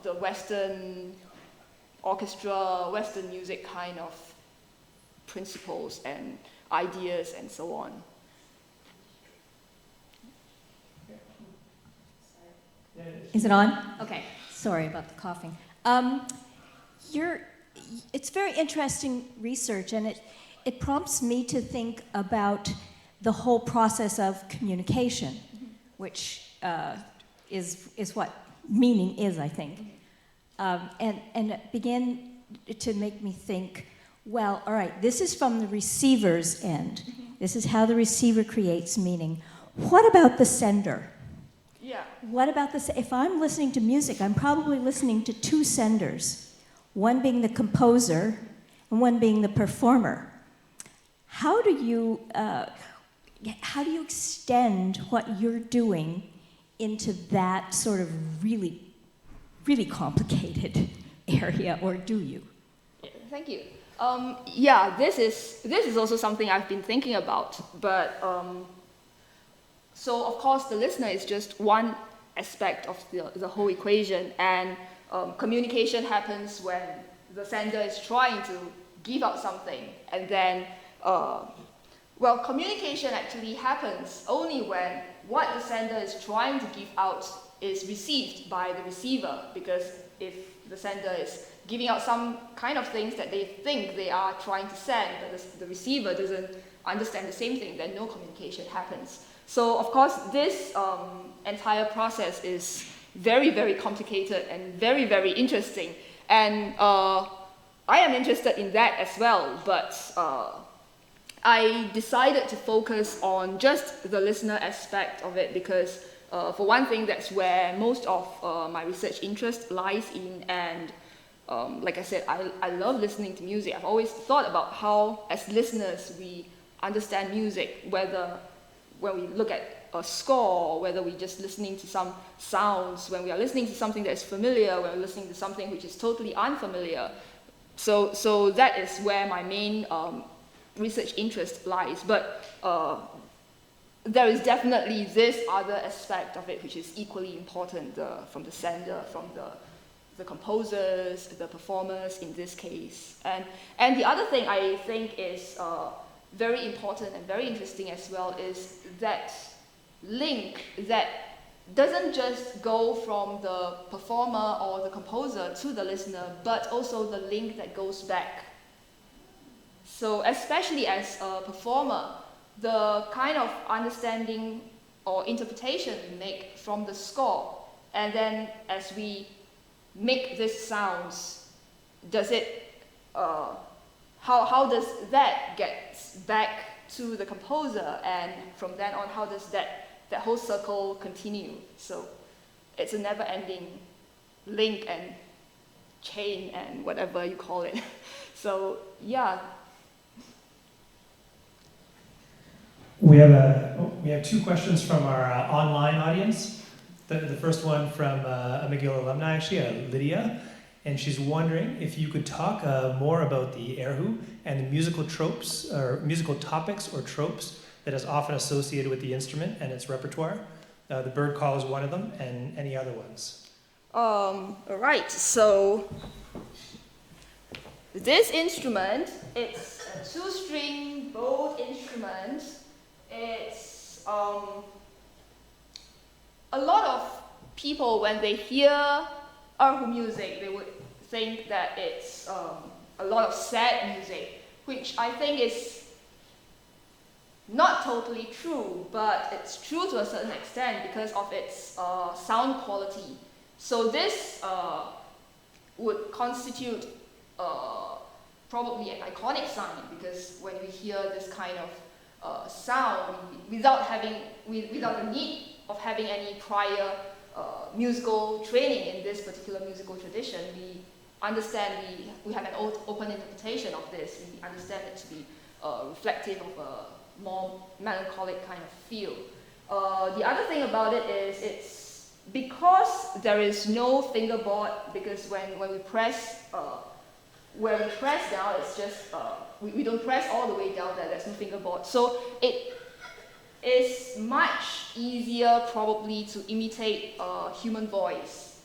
the Western orchestra, Western music kind of principles and ideas and so on. Is it on? Okay, sorry about the coughing. It's very interesting research, and it prompts me to think about the whole process of communication, which is what meaning is, I think. And it began to make me think, well, all right, this is from the receiver's end. This is how the receiver creates meaning. What about the sender? Yeah. What about if I'm listening to music, I'm probably listening to two senders, one being the composer and one being the performer. How do you extend what you're doing into that sort of really, really complicated area, or do you? Thank you. Yeah, this is also something I've been thinking about. But so of course the listener is just one aspect of the whole equation, and communication happens when the sender is trying to give out something, and then well, communication actually happens only when what the sender is trying to give out is received by the receiver, because if the sender is giving out some kind of things that they think they are trying to send, but the receiver doesn't understand the same thing, then no communication happens. So, of course, this entire process is very, very complicated and very, very interesting. And I am interested in that as well, but I decided to focus on just the listener aspect of it because, for one thing, that's where most of my research interest lies in, and like I said, I love listening to music. I've always thought about how, as listeners, we understand music, whether when we look at a score, whether we're just listening to some sounds, when we are listening to something that is familiar, when we're listening to something which is totally unfamiliar. So that is where my main research interest lies. But there is definitely this other aspect of it which is equally important, from the sender, from the composers, the performers in this case. And the other thing I think is very important and very interesting as well is that link that doesn't just go from the performer or the composer to the listener, but also the link that goes back. So especially as a performer, the kind of understanding or interpretation we make from the score, and then as we make these sounds, does it, how does that get back to the composer, and from then on, how does that whole circle continue? So it's a never-ending link and chain and whatever you call it. So yeah. We have two questions from our online audience. The first one from a McGill alumni, actually, Lydia, and she's wondering if you could talk more about the erhu and the musical tropes, or musical topics or tropes that is often associated with the instrument and its repertoire. The bird call is one of them, and any other ones. All right, so this instrument, it's a two-string bowed instrument. It's a lot of people, when they hear erhu music, they would think that it's a lot of sad music, which I think is not totally true, but it's true to a certain extent because of its sound quality. So this would constitute probably an iconic sign, because when we hear this kind of sound, without the need of having any prior musical training in this particular musical tradition, we understand, we have an open interpretation of this. We understand it to be reflective of a more melancholic kind of feel. The other thing about it is it's because there is no fingerboard, because when we press down, it's just we don't press all the way down there. There's no fingerboard, so it is much easier probably to imitate a human voice,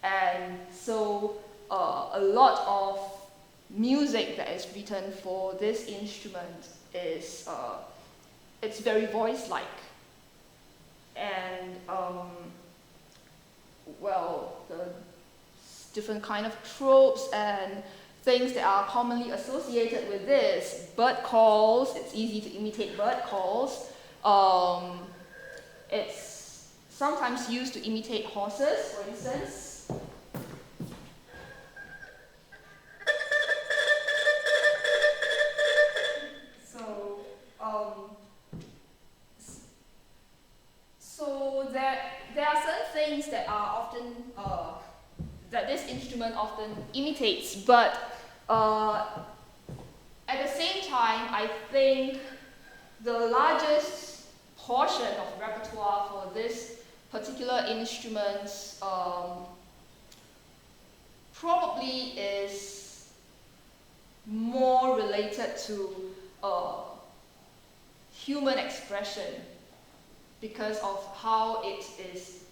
and so a lot of music that is written for this instrument is it's very voice-like, and the different kind of tropes and things that are commonly associated with this. Bird calls, it's easy to imitate bird calls. It's sometimes used to imitate horses, for instance. So there are certain things that are often that this instrument often imitates, but at the same time, I think the largest portion of repertoire for this particular instrument probably is more related to human expression, because of how it is,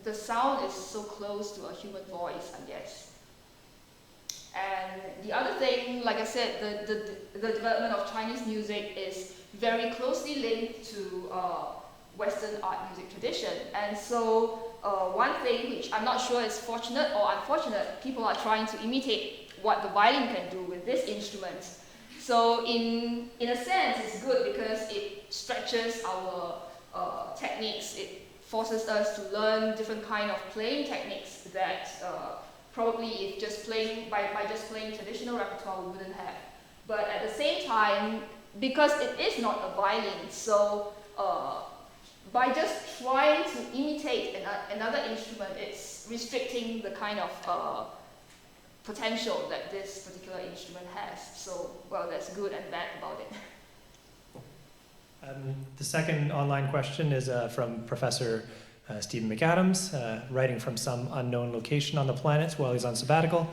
the sound is so close to a human voice, I guess. And the other thing, like I said, the development of Chinese music is very closely linked to Western art music tradition. And so one thing which I'm not sure is fortunate or unfortunate, people are trying to imitate what the violin can do with this instrument. So in a sense, it's good because it stretches our techniques. It forces us to learn different kind of playing techniques that probably if just playing by just playing traditional repertoire we wouldn't have. But at the same time, because it is not a violin, so by just trying to imitate another instrument, it's restricting the kind of potential that this particular instrument has. So, well, that's good and bad about it. The second online question is from Professor Stephen McAdams, writing from some unknown location on the planet while he's on sabbatical.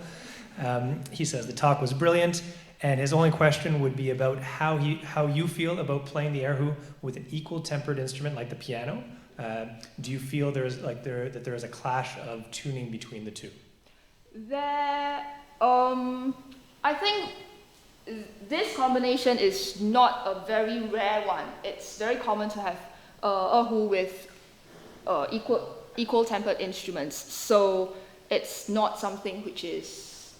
He says the talk was brilliant, and his only question would be about how you feel about playing the erhu with an equal tempered instrument like the piano. Do you feel there is a clash of tuning between the two? I think this combination is not a very rare one. It's very common to have erhu with equal tempered instruments. So it's not something which is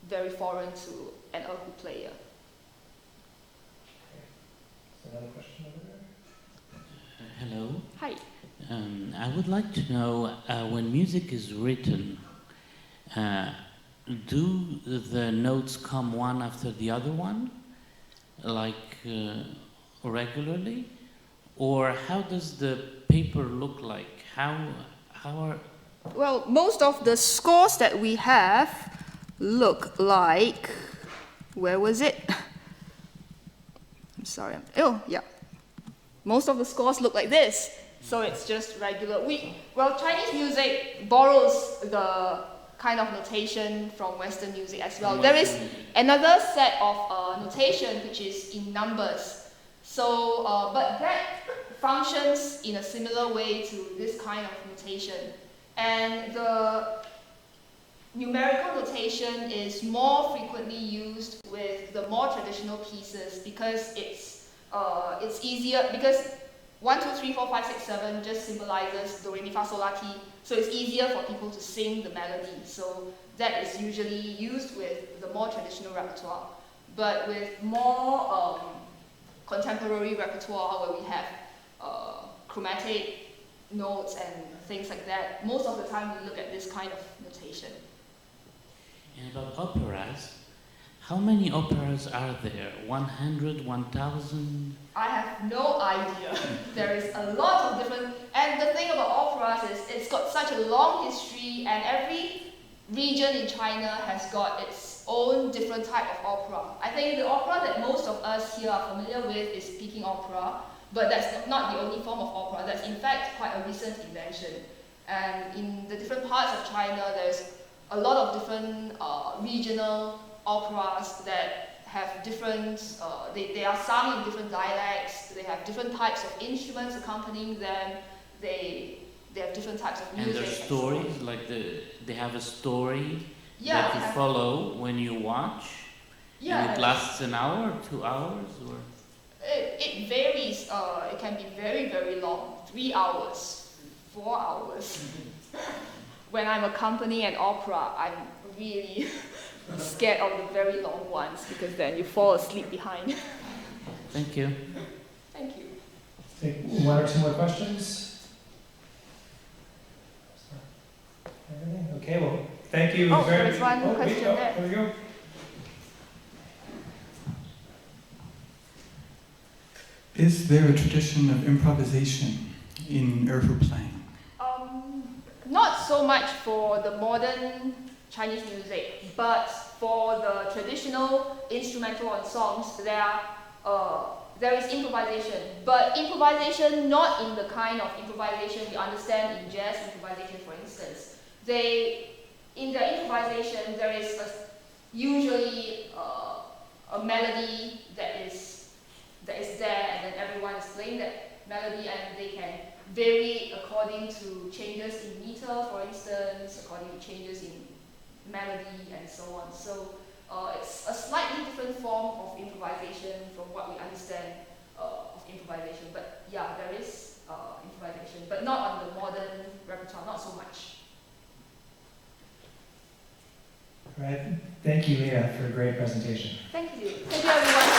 very foreign to an erhu player. Another question over there. Hello. Hi. I would like to know, when music is written, do the notes come one after the other one, like regularly? Or how does the paper look like? How are... Well, most of the scores that we have look like... Where was it? I'm sorry. Oh, yeah. Most of the scores look like this. So it's just regular. Well, Chinese music borrows the kind of notation from Western music as well. There is another set of notation which is in numbers. So, but that functions in a similar way to this kind of notation. And the numerical notation is more frequently used with the more traditional pieces because it's easier, because 1, 2, 3, 4, 5, 6, 7 just symbolizes do, re, mi, fa, sol, la, ti. So it's easier for people to sing the melody. So that is usually used with the more traditional repertoire. But with more contemporary repertoire where we have chromatic notes and things like that, most of the time we look at this kind of notation. And about operas, how many operas are there? 100, 1,000? I have no idea. There is a lot of different, and the thing about operas is it's got such a long history, and every region in China has got its own different type of opera. I think the opera that most of us here are familiar with is Peking opera, but that's not the only form of opera. That's in fact quite a recent invention. And in the different parts of China, there's a lot of different regional operas that have different, they are sung in different dialects, they have different types of instruments accompanying them, they have different types of music. And their stories, like they have a story yeah, that you follow when you watch? Yeah. And it lasts an hour, 2 hours, or? It varies, it can be very, very long, 3 hours, 4 hours. When I'm accompanying an opera, I'm really scared of the very long ones because then you fall asleep behind. Thank you. Thank you. Take one or two more questions. Everything? Okay, well, thank you very much. There's one question there. There we go. Is there a tradition of improvisation in erhu playing? Not so much for the modern Chinese music, but for the traditional instrumental on songs, there is improvisation. But improvisation not in the kind of improvisation we understand in jazz improvisation, for instance. In their improvisation, there is usually a melody that is there, and then everyone is playing that melody, and they can vary according to changes in meter, for instance, according to changes in melody, and so on. So it's a slightly different form of improvisation from what we understand of improvisation. But yeah, there is improvisation, but not on the modern repertoire, not so much. All right. Thank you, Lena, for a great presentation. Thank you. Thank you, everyone.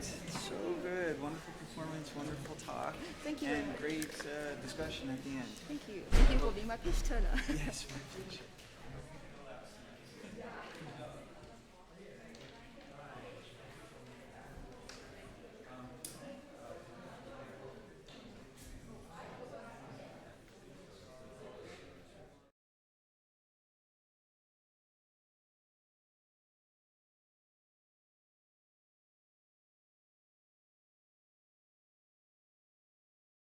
So good. Wonderful performance, wonderful talk. Thank you very and much. great discussion at the end. Thank you. Thank you for being my pitch turner. Yes, my pleasure.